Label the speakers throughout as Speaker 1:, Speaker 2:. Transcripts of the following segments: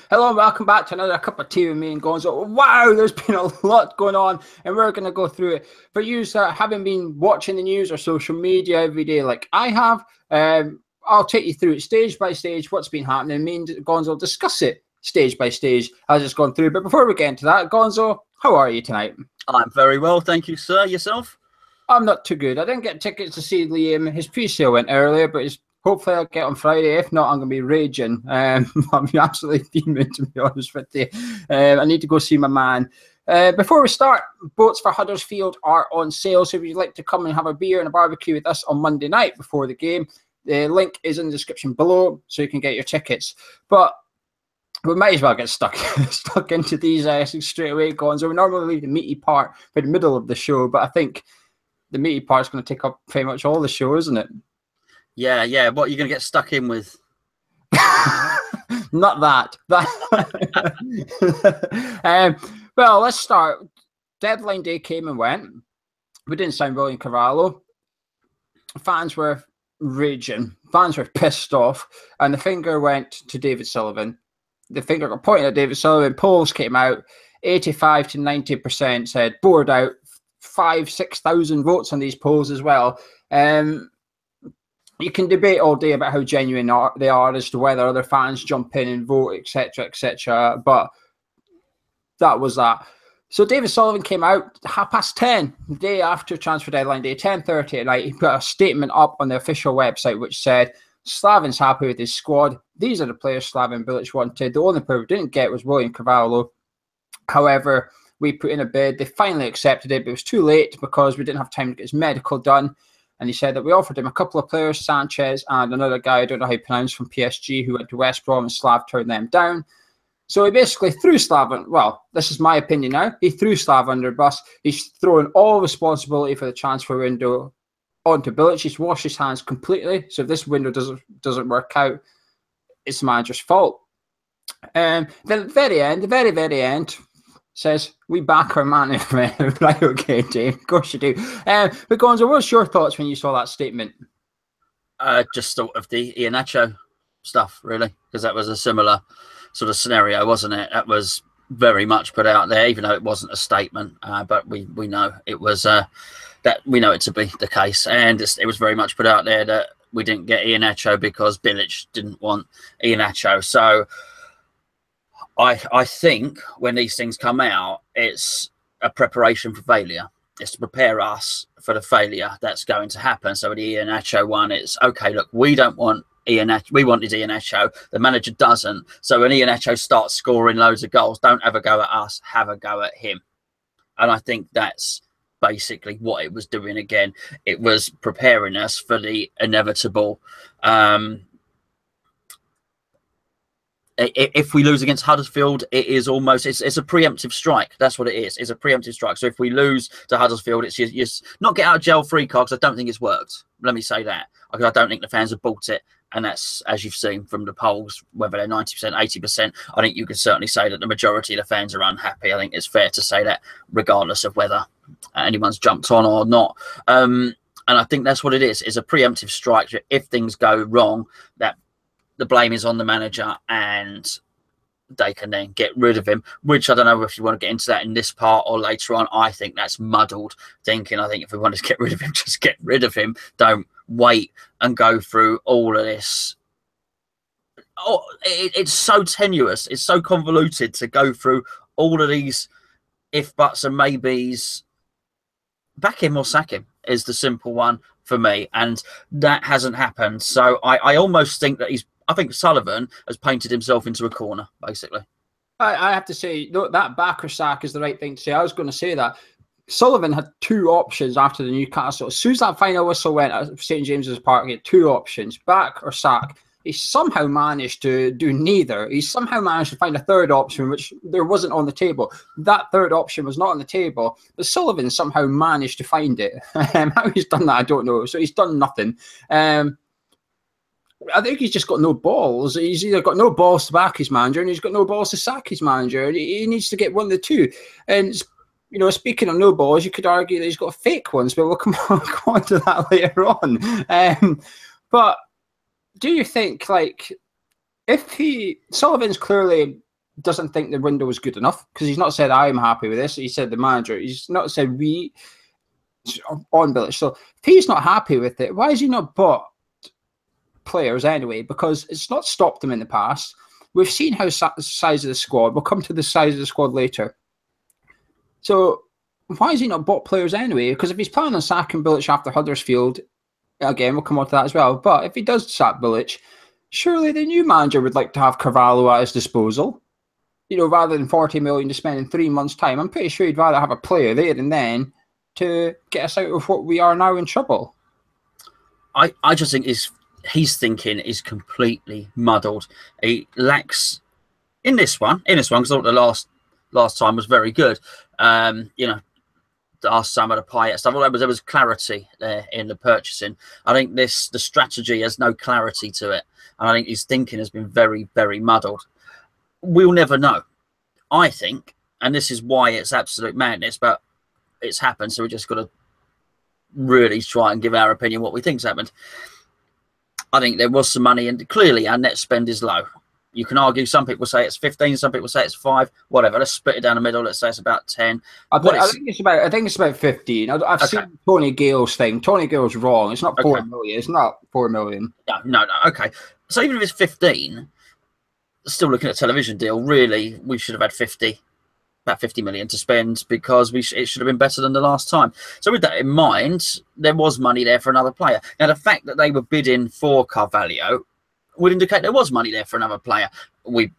Speaker 1: Hello and welcome back to another cup of tea with me and Gonzo. Wow, there's been a lot going on and we're going to go through it. For you that haven't been watching the news or social media every day like I have, I'll take you through it stage by stage, what's been happening. Me and Gonzo discuss it stage by stage as it's gone through. But before we get into that, Gonzo, how are you tonight?
Speaker 2: I'm very well, thank you, sir. Yourself?
Speaker 1: I'm not too good. I didn't get tickets to see Liam. His pre-sale went earlier, but hopefully I'll get on Friday. If not, I'm going to be raging. I'm absolutely fuming, to be honest with you. I need to go see my man. Before we start, boats for Huddersfield are on sale. So if you'd like to come and have a beer and a barbecue with us on Monday night before the game, the link is in the description below so you can get your tickets. But we might as well get stuck into these straight away, Gonzo. We normally leave the meaty part for the middle of the show, but I think the meaty part is going to take up pretty much all the show, isn't it?
Speaker 2: Yeah. What are you going to get stuck in with?
Speaker 1: Not that. Well, let's start. Deadline day came and went. We didn't sign William Carvalho. Fans were raging. Fans were pissed off. And the finger went to David Sullivan. The finger got pointed at David Sullivan. Polls came out. 85 to 90% said bored out. 5,000-6,000 votes on these polls as well. You can debate all day about how genuine they are as to whether other fans jump in and vote, etc., etc. But that was that. So David Sullivan came out 10:30, the day after transfer deadline day, 10:30 at night. He put a statement up on the official website which said, Slavin's happy with his squad. These are the players Slaven Bilic wanted. The only player we didn't get was William Carvalho. However, we put in a bid. They finally accepted it, but it was too late because we didn't have time to get his medical done. And he said that we offered him a couple of players, Sanchez and another guy, I don't know how you pronounce, from PSG, who went to West Brom, and Slav turned them down. So he basically threw Slav, well, this is my opinion now, he threw Slav under the bus. He's thrown all responsibility for the transfer window onto Bilic. He's washed his hands completely. So if this window doesn't work out, it's the manager's fault. Then at the very end, says, we back our management. Right, okay, Dave, of course you do. But Gonzo, what's your thoughts when you saw that statement?
Speaker 2: Just thought of the Iheanacho stuff, really, because that was a similar sort of scenario, wasn't it? That was very much put out there, even though it wasn't a statement. But we know it was that we know it to be the case, and it was very much put out there that we didn't get Iheanacho because Bilic didn't want Iheanacho. So I think when these things come out, it's a preparation for failure. It's to prepare us for the failure that's going to happen. So the Iheanacho one, it's okay. Look, we don't want Iheanacho. We wanted Iheanacho. The manager doesn't. So when Iheanacho starts scoring loads of goals, don't have a go at us. Have a go at him. And I think that's basically what it was doing. Again, it was preparing us for the inevitable. If we lose against Huddersfield, it is almost it's a preemptive strike. That's what it is. It's a preemptive strike. So if we lose to Huddersfield, it's just not get out of jail free card, because I don't think it's worked. Let me say that, because I don't think the fans have bought it, and that's, as you've seen from the polls, whether they're 90%, 80%. I think you can certainly say that the majority of the fans are unhappy. I think it's fair to say that, regardless of whether anyone's jumped on or not. And I think that's what it is. It's a preemptive strike. If things go wrong, that the blame is on the manager, and they can then get rid of him, which I don't know if you want to get into that in this part or later on. I think that's muddled thinking. I think if we want to get rid of him, just get rid of him. Don't wait and go through all of this. Oh, it's so tenuous. It's so convoluted to go through all of these if, buts and maybes. Back him or sack him is the simple one for me, and that hasn't happened. So I almost think that I think Sullivan has painted himself into a corner, basically.
Speaker 1: I have to say, that back or sack is the right thing to say. I was going to say that. Sullivan had two options after the Newcastle. As soon as that final whistle went at St James's Park, he had two options, back or sack. He somehow managed to do neither. He somehow managed to find a third option, which there wasn't on the table. That third option was not on the table, but Sullivan somehow managed to find it. How he's done that, I don't know. So he's done nothing. I think he's just got no balls. He's either got no balls to back his manager, and he's got no balls to sack his manager. He needs to get one of the two. And, you know, speaking of no balls, you could argue that he's got fake ones, but we'll come on to that later on. But do you think, like, if Sullivan's clearly doesn't think the window is good enough, because he's not said I'm happy with this. He said the manager. He's not said we on Bilic. So if he's not happy with it, why has he not bought players anyway? Because it's not stopped him in the past. We've seen how the size of the squad. We'll come to the size of the squad later. So why has he not bought players anyway? Because if he's planning on sacking Bilic after Huddersfield, again, we'll come on to that as well. But if he does sack Bilic, surely the new manager would like to have Carvalho at his disposal. You know, rather than 40 million to spend in 3 months' time. I'm pretty sure he'd rather have a player there and then to get us out of what we are now in trouble.
Speaker 2: I just think his thinking is completely muddled. He lacks in this one because I thought the last time was very good. You know, ask some of the Payet stuff. There was clarity there in the purchasing. I think the strategy has no clarity to it, and I think his thinking has been very, very muddled. We'll never know, I think, and this is why it's absolute madness, but it's happened, so we just got to really try and give our opinion what we think's happened. I think there was some money, and clearly our net spend is low. You can argue, some people say it's 15, some people say it's 5, whatever. Let's split it down the middle. Let's say it's about 10.
Speaker 1: I think it's about 15. I've seen Tony Gale's thing. Tony Gale's wrong. It's not 4 million. It's not 4 million.
Speaker 2: No. Okay. So even if it's 15, still looking at a television deal, really, we should have had about 50 million to spend, because it should have been better than the last time. So with that in mind, there was money there for another player. Now, the fact that they were bidding for Carvalho would indicate there was money there for another player. We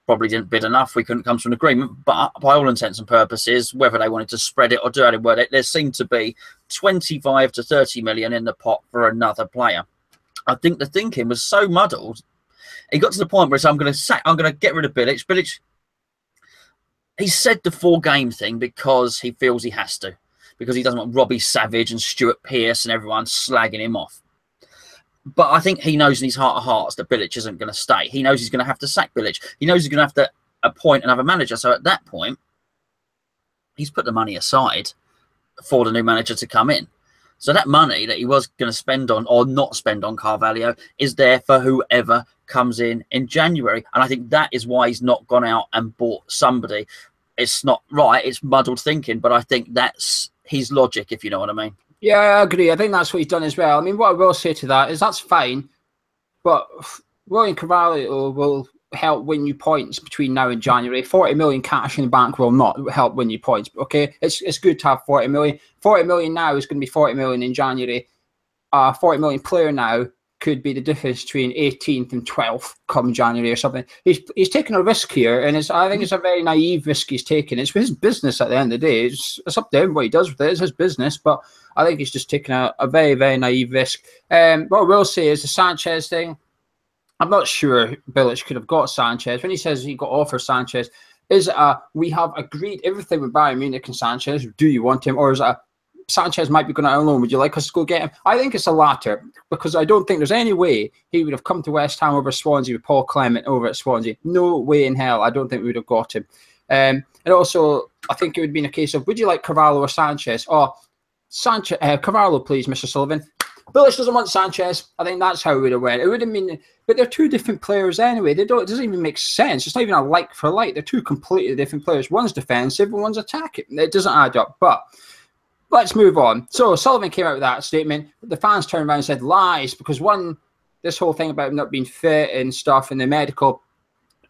Speaker 2: probably didn't bid enough. We couldn't come to an agreement. But by all intents and purposes, whether they wanted to spread it or do it, there seemed to be 25 to 30 million in the pot for another player. I think the thinking was so muddled. He got to the point where he said, I'm going to get rid of Bilic. Bilic, he said the 4-game thing because he feels he has to, because he doesn't want Robbie Savage and Stuart Pearce and everyone slagging him off. But I think he knows in his heart of hearts that Bilic isn't going to stay. He knows he's going to have to sack Bilic. He knows he's going to have to appoint another manager. So at that point, he's put the money aside for the new manager to come in. So that money that he was going to spend on or not spend on Carvalho is there for whoever comes in January. And I think that is why he's not gone out and bought somebody. It's not right. It's muddled thinking. But I think that's his logic, if you know what I mean.
Speaker 1: Yeah, I agree. I think that's what he's done as well. I mean, what I will say to that is that's fine. But William Carvalho will help win you points between now and January. 40 million cash in the bank will not help win you points. Okay, it's good to have 40 million. 40 million now is going to be 40 million in January. 40 million player now could be the difference between 18th and 12th come January or something. He's taking a risk here, and I think it's a very naive risk he's taking. It's his business at the end of the day. It's up to him what he does with it. It's his business, but I think he's just taking a very, very naive risk. What I will say is the Sanchez thing. I'm not sure Bilic could have got Sanchez. When he says he got offered Sanchez, is it we have agreed everything with Bayern Munich and Sanchez, do you want him? Or is it Sanchez might be going out on loan, would you like us to go get him? I think it's the latter, because I don't think there's any way he would have come to West Ham over Swansea with Paul Clement over at Swansea. No way in hell. I don't think we would have got him. And also, I think it would have been a case of, would you like Carvalho or Sanchez? Oh, Sanchez, Carvalho, please, Mr. Sullivan. Bilic doesn't want Sanchez. I think that's how it would have went. It would have been, but they're two different players anyway. It doesn't even make sense. It's not even a like for like. They're two completely different players. One's defensive and one's attacking. It doesn't add up. But let's move on. So Sullivan came out with that statement. The fans turned around and said lies, because this whole thing about him not being fit and stuff and the medical,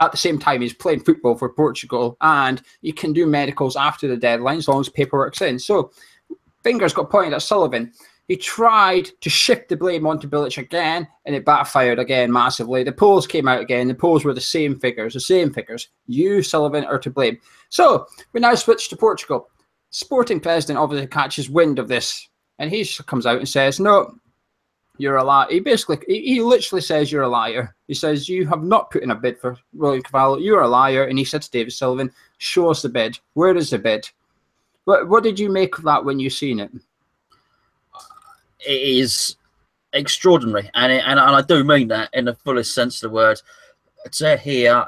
Speaker 1: at the same time he's playing football for Portugal, and you can do medicals after the deadline as long as paperwork's in. So fingers got pointed at Sullivan. He tried to shift the blame onto Bilic again, and it backfired again massively. The polls came out again. The polls were the same figures. You, Sullivan, are to blame. So we now switch to Portugal. Sporting president obviously catches wind of this, and he comes out and says, no, you're a liar. He literally says you're a liar. He says you have not put in a bid for William Carvalho. You're a liar. And he said to David Sullivan, show us the bid. Where is the bid? What did you make of that when you seen it?
Speaker 2: It is extraordinary, and I do mean that in the fullest sense of the word. To hear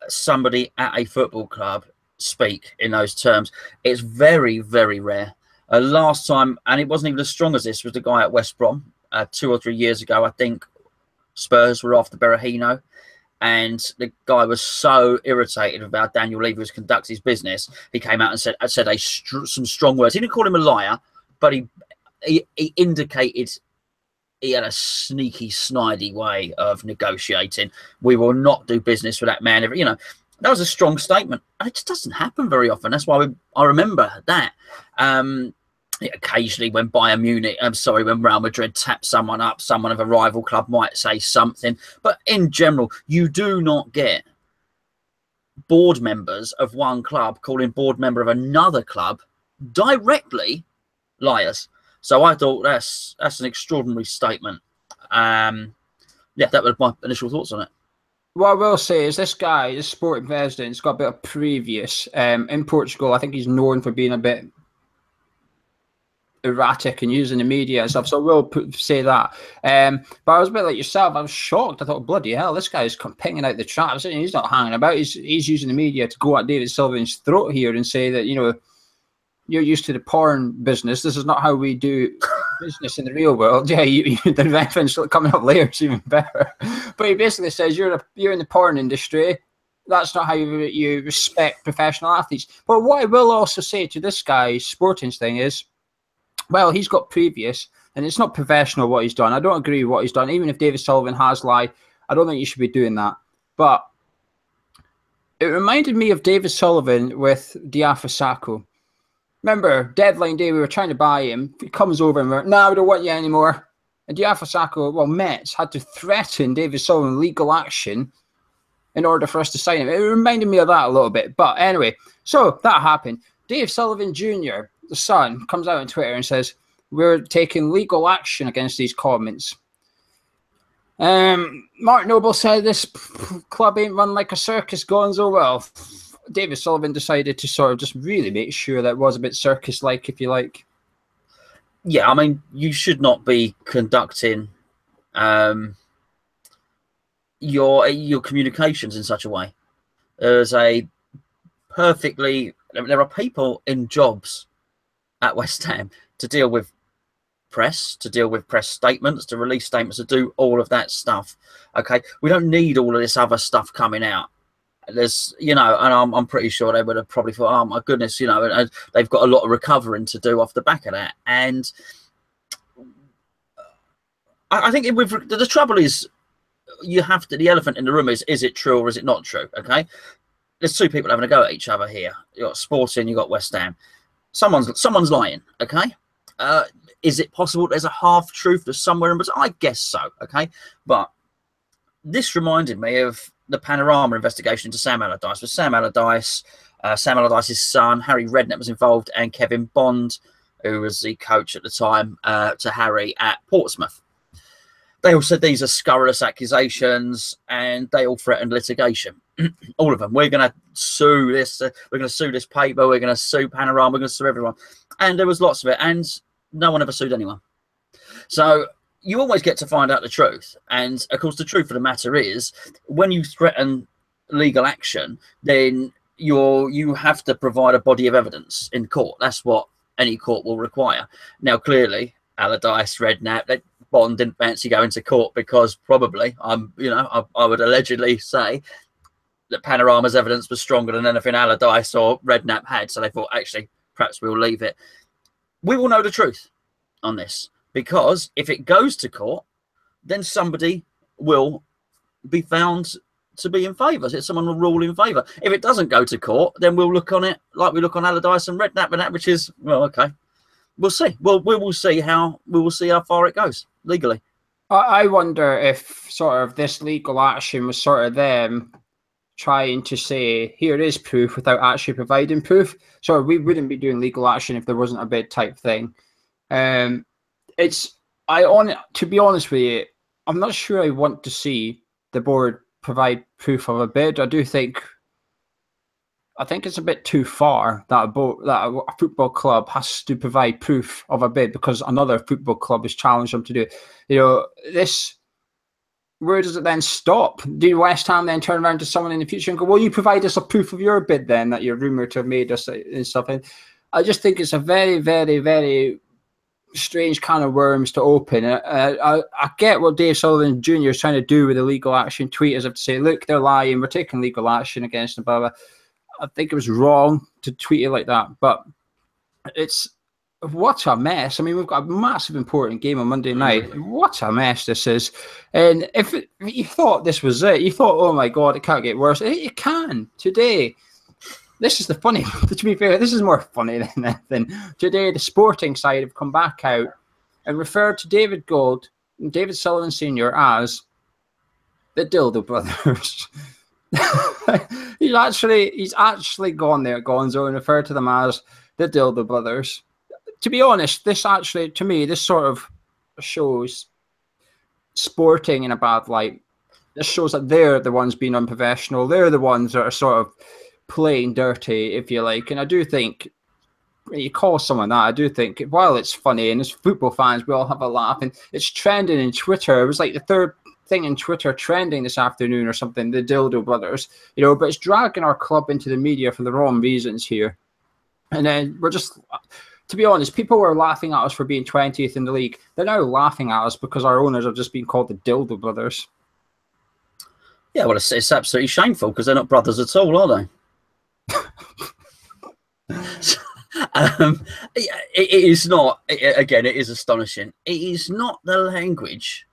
Speaker 2: somebody at a football club speak in those terms, it's very, very rare. Last time, and it wasn't even as strong as this, was the guy at West Brom 2 or 3 years ago. I think Spurs were after Berahino, And the guy was so irritated with how Daniel Levy was conducting his business. He came out and said some strong words. He didn't call him a liar, but he indicated he had a sneaky, snidey way of negotiating. We will not do business with that man. You know, that was a strong statement. And it just doesn't happen very often. That's why I remember that. Occasionally when when Real Madrid tap someone up, someone of a rival club might say something. But in general, you do not get board members of one club calling board member of another club directly liars. So I thought that's an extraordinary statement. Yeah, that was my initial thoughts on it.
Speaker 1: What I will say is this guy, this sporting president, has got a bit of previous. In Portugal, I think he's known for being a bit erratic and using the media and stuff, so we'll say that. But I was a bit like yourself. I was shocked. I thought, bloody hell, this guy's pinging out the traps. He's not hanging about. He's using the media to go at David Sullivan's throat here and say that, you know, you're used to the porn business. This is not how we do business in the real world. Yeah, the reference coming up later is even better. But he basically says you're in the porn industry. That's not how you respect professional athletes. But what I will also say to this guy's sporting thing is, well, he's got previous, and it's not professional what he's done. I don't agree with what he's done. Even if David Sullivan has lied, I don't think you should be doing that. But it reminded me of David Sullivan with Diafra Sakho. Remember, deadline day, we were trying to buy him. He comes over and we're, no, we don't want you anymore. And Diafra Sakho, well, Mets had to threaten David Sullivan legal action in order for us to sign him. It reminded me of that a little bit. But anyway, so that happened. Dave Sullivan Jr., the son, comes out on Twitter and says, we're taking legal action against these comments. Mark Noble said this club ain't run like a circus, Gonzo. Well, David Sullivan decided to sort of just really make sure that it was a bit circus-like, if you like.
Speaker 2: Yeah, I mean, you should not be conducting your communications in such a way. There are people in jobs at West Ham to deal with press, to deal with press statements, to release statements, to do all of that stuff. Okay, we don't need all of this other stuff coming out. There's, you know, and I'm pretty sure they would have probably thought, oh my goodness, you know, and they've got a lot of recovering to do off the back of that. And I think the trouble is, you have to, the elephant in the room is it true or is it not true? Okay, there's two people having a go at each other here. You got Sporting, you got West Ham. Someone's lying. Okay, is it possible there's a half truth there's somewhere in between? I guess so. Okay, but this reminded me of the Panorama investigation into Sam Allardyce. With Sam Allardyce's son, Harry Redknapp, was involved, and Kevin Bond, who was the coach at the time to Harry at Portsmouth. They all said these are scurrilous accusations, and they all threatened litigation. All of them. We're going to sue this. We're going to sue this paper. We're going to sue Panorama. We're going to sue everyone. And there was lots of it, and no one ever sued anyone. So you always get to find out the truth. And of course, the truth of the matter is, when you threaten legal action, then you have to provide a body of evidence in court. That's what any court will require. Now, clearly, Allardyce, Redknapp, Bond didn't fancy going to court because probably, I would allegedly say that Panorama's evidence was stronger than anything Allardyce or Redknapp had. So they thought, actually, perhaps we'll leave it. We will know the truth on this, because if it goes to court, then somebody will be found to be in favour. Someone will rule in favour. If it doesn't go to court, then we'll look on it like we look on Allardyce and Redknapp and that, which is, well, okay. We'll see. Well, we will see how far it goes legally.
Speaker 1: I wonder if sort of this legal action was sort of them trying to say, here is proof, without actually providing proof. So we wouldn't be doing legal action if there wasn't a bid type thing. To be honest with you, I'm not sure I want to see the board provide proof of a bid. I think it's a bit too far that a football club has to provide proof of a bid because another football club has challenged them to do it. You know, where does it then stop? Do West Ham then turn around to someone in the future and go, well, you provide us a proof of your bid then that you're rumoured to have made us and stuff? And I just think it's a very, very, very strange can of worms to open. I get what Dave Sullivan Jr. is trying to do with the legal action tweet, as if to say, look, they're lying, we're taking legal action against them, blah, blah. I think it was wrong to tweet it like that, but it's what a mess. I mean, we've got a massive important game on Monday night. What a mess this is. And if you thought this was it, you thought, oh my God, it can't get worse. It can today. This is the funny, to be fair, this is more funny than anything. Today, the sporting side have come back out and referred to David Sullivan Sr. as the Dildo Brothers. he's actually gone there, Gonzo, and referred to them as the Dildo Brothers. To be honest, this actually, to me, this sort of shows sporting in a bad light. This shows that they're the ones being unprofessional. They're the ones that are sort of playing dirty, if you like. And I do think, when you call someone that, I do think, while it's funny, and as football fans, we all have a laugh, and it's trending in Twitter. It was like the third thing in Twitter trending this afternoon or something, the Dildo Brothers, but it's dragging our club into the media for the wrong reasons here. And then we're just, to be honest, people were laughing at us for being 20th in the league. They're now laughing at us because our owners have just been called the Dildo Brothers.
Speaker 2: Yeah, well, it's absolutely shameful because they're not brothers at all, are they? It is not. Again, it is astonishing. It is not the language.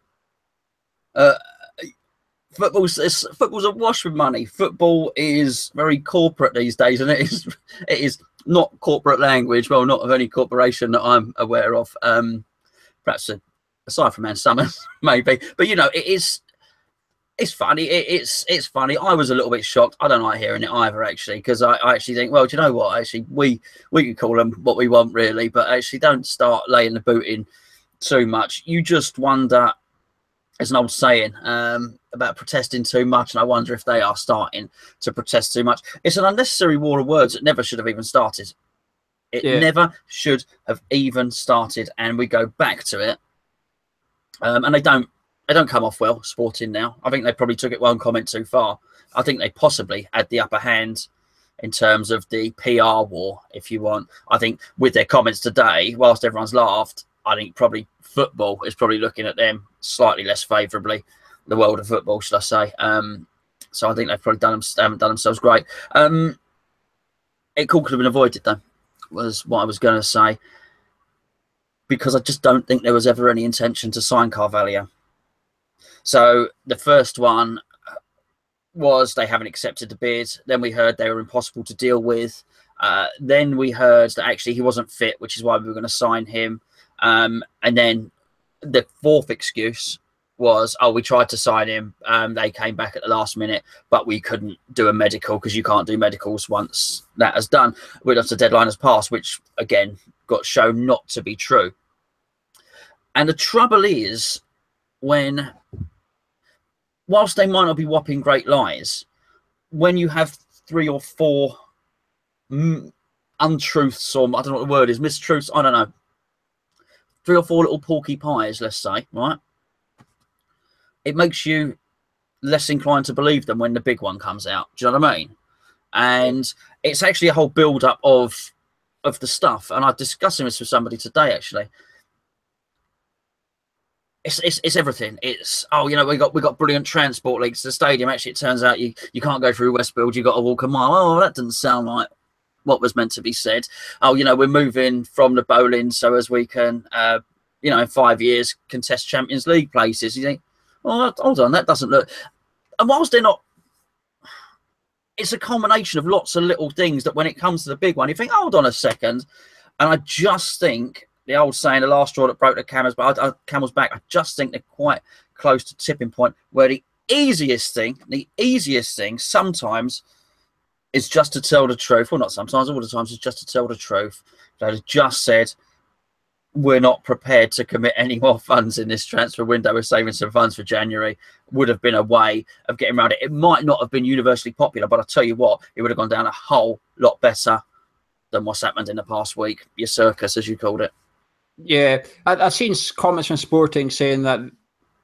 Speaker 2: Football's awash with money. Football is very corporate these days, and it is not corporate language. Well, not of any corporation that I'm aware of. Perhaps aside from Man Summers, maybe. But it is. It's funny. It's funny. I was a little bit shocked. I don't like hearing it either, actually, because I actually think, well, do you know what? Actually, we can call them what we want, really, but actually, don't start laying the boot in too much. You just wonder. There's an old saying about protesting too much, and I wonder if they are starting to protest too much. It's an unnecessary war of words that never should have even started. It never should have even started, and we go back to it, and they don't come off well, Sporting now. I think they probably took it one comment too far. I think they possibly had the upper hand in terms of the PR war, if you want. I think with their comments today, whilst everyone's laughed, I think probably football is probably looking at them slightly less favourably. The world of football, should I say? So I think they've probably haven't done themselves great. It could have been avoided, though, was what I was going to say, because I just don't think there was ever any intention to sign Carvalho. So the first one was they haven't accepted the bid. Then we heard they were impossible to deal with. Then we heard that actually he wasn't fit, which is why we were going to sign him. And then the fourth excuse was, oh, we tried to sign him. They came back at the last minute, but we couldn't do a medical because you can't do medicals once that has done. Once the deadline has passed, which, again, got shown not to be true. And the trouble is, whilst they might not be whopping great lies, when you have 3 or 4 untruths, or I don't know what the word is, mistruths, I don't know, 3 or 4 little porky pies, let's say, right? It makes you less inclined to believe them when the big one comes out. Do you know what I mean? And it's actually a whole build-up of the stuff. And I was discussing this with somebody today, actually. It's everything. It's, oh, we got brilliant transport links to the stadium. Actually, it turns out you can't go through Westfield. You got to walk a mile. Oh, that doesn't sound like what was meant to be said. Oh, we're moving from the bowling so as we can, in 5 years contest Champions League places. You think, oh, hold on, that doesn't look. And whilst they're not, it's a combination of lots of little things that when it comes to the big one, you think, hold on a second. And I just think, the old saying, the last straw that broke the camel's back, I just think they're quite close to tipping point where the easiest thing sometimes is just to tell the truth. Well, not sometimes, all the times, it's just to tell the truth. They just said, we're not prepared to commit any more funds in this transfer window. We're saving some funds for January. Would have been a way of getting around it. It might not have been universally popular, but I'll tell you what, it would have gone down a whole lot better than what's happened in the past week. Your circus, as you called it.
Speaker 1: Yeah, I've seen comments from Sporting saying that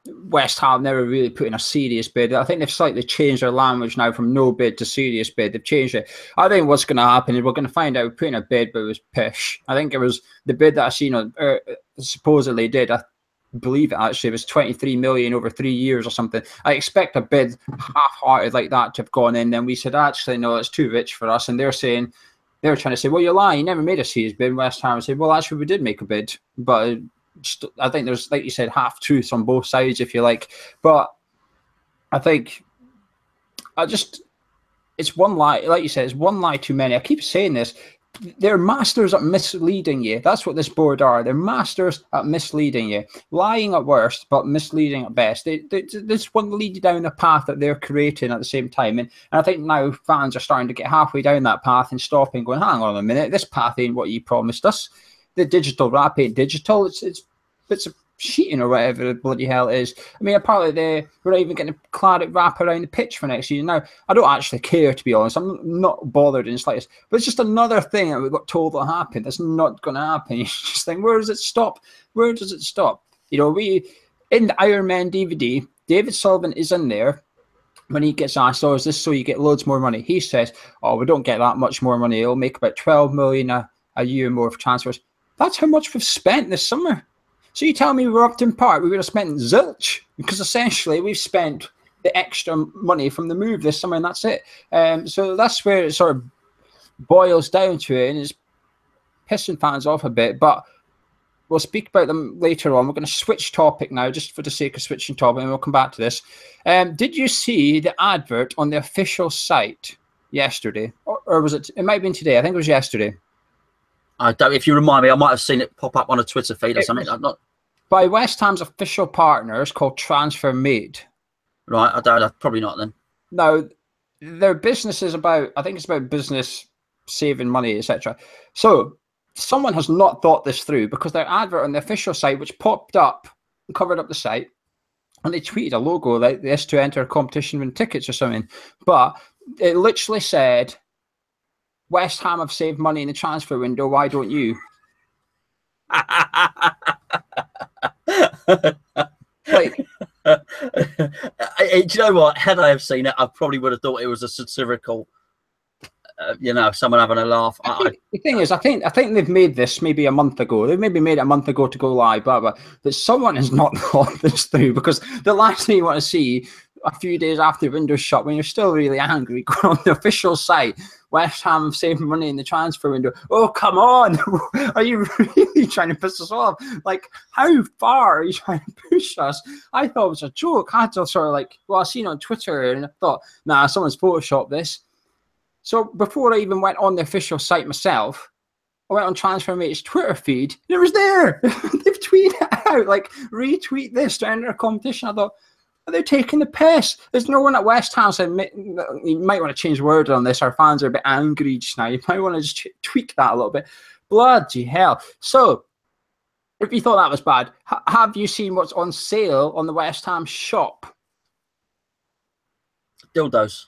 Speaker 1: West Ham never really put in a serious bid. I think they've slightly changed their language now from no bid to serious bid. They've changed it. I think what's going to happen is we're going to find out putting a bid, but it was pish. I think it was the bid that I seen on supposedly did. I believe it actually was 23 million over 3 years or something. I expect a bid half-hearted like that to have gone in. Then we said, actually, no, it's too rich for us. And they're trying to say, well, you're lying. You never made a serious bid. West Ham said, well, actually, we did make a bid, but I think there's, like you said, half truths on both sides, if you like. But I think it's one lie. Like you said, it's one lie too many. I keep saying this. They're masters at misleading you. That's what this board are. They're masters at misleading you. Lying at worst, but misleading at best. They just want to lead you down the path that they're creating at the same time. And I think now fans are starting to get halfway down that path and stopping, going, hang on a minute, this path ain't what you promised us. The digital wrap ain't digital. It's a sheeting or whatever the bloody hell it is. I mean, apparently we're not even getting a claret wrap around the pitch for next season. Now, I don't actually care, to be honest. I'm not bothered in the slightest. But it's just another thing that we got told will happen. That's not going to happen. You just think, where does it stop? Where does it stop? You know, in the Iron Man DVD, David Sullivan is in there. When he gets asked, oh, is this so you get loads more money? He says, oh, we don't get that much more money. It'll make about 12 million a year more for transfers. That's how much we've spent this summer. So you tell me we're Upton Park, we would have spent zilch, because essentially we've spent the extra money from the move this summer, and that's it. So that's where it sort of boils down to it, and it's pissing fans off a bit. But we'll speak about them later on. We're going to switch topic now, just for the sake of switching topic, and we'll come back to this. Did you see the advert on the official site yesterday, or was it? It might have been today. I think it was yesterday.
Speaker 2: I don't. If you remind me, I might have seen it pop up on a Twitter feed or something. I'm not.
Speaker 1: By West Ham's official partners called TransferMate.
Speaker 2: Right, I don't. Probably not then.
Speaker 1: Now, their business is about. I think it's about business saving money, etc. So someone has not thought this through, because their advert on the official site, which popped up and covered up the site, and they tweeted a logo like this to enter a competition win tickets or something, but it literally said, West Ham have saved money in the transfer window. Why don't you? Like,
Speaker 2: do you know what? Had I have seen it, I probably would have thought it was a satirical, someone having a laugh.
Speaker 1: The thing is, I think they've made this maybe a month ago. They maybe made it a month ago to go live, but someone has not thought this through, because the last thing you want to see a few days after the window's shut, when you're still really angry, go on the official site, West Ham saving money in the transfer window. Oh, come on. Are you really trying to piss us off? Like, how far are you trying to push us? I thought it was a joke. I had to sort of like, well, I seen it on Twitter and I thought, nah, someone's photoshopped this. So before I even went on the official site myself, I went on TransferMate's Twitter feed. And it was there. They've tweeted it out, like, retweet this to enter a competition. I thought, they're taking the piss. There's no one at West Ham saying, you might want to change words on this. Our fans are a bit angry just now. You might want to just tweak that a little bit. Bloody hell. So, if you thought that was bad, have you seen what's on sale on the West Ham shop?
Speaker 2: Dildos.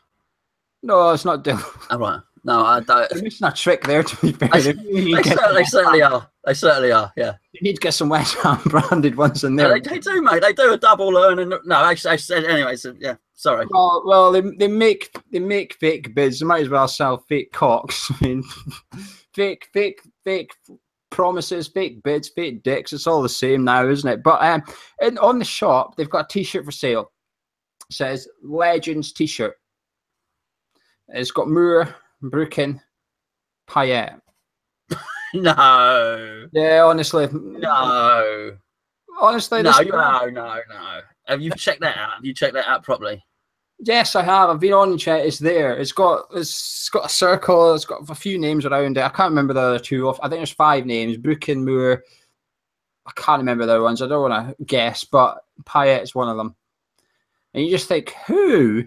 Speaker 1: No, it's not dildos.
Speaker 2: Oh, right. No, I don't.
Speaker 1: They're missing a trick there, to be fair.
Speaker 2: They certainly are. They certainly are, yeah.
Speaker 1: You need to get some West Ham branded ones in there.
Speaker 2: Yeah, they do, mate. They do a double learn. And no, I said anyway. So yeah, sorry.
Speaker 1: Well, they make fake bids. They might as well sell fake cocks. I mean, fake promises, fake bids, fake dicks. It's all the same now, isn't it? But on the shop, they've got a T-shirt for sale. It says Legends T-shirt. It's got Moore, Brooken, Payet.
Speaker 2: No.
Speaker 1: Yeah, honestly.
Speaker 2: No.
Speaker 1: Honestly,
Speaker 2: no. Have you checked that out? Have you checked that out properly?
Speaker 1: Yes, I have. I've been on and checked. It's there. It's got a circle. It's got a few names around it. I can't remember the other two. I think there's 5 names. Brooken, Moore. I can't remember the other ones. I don't want to guess, but Payet is one of them. And you just think, who?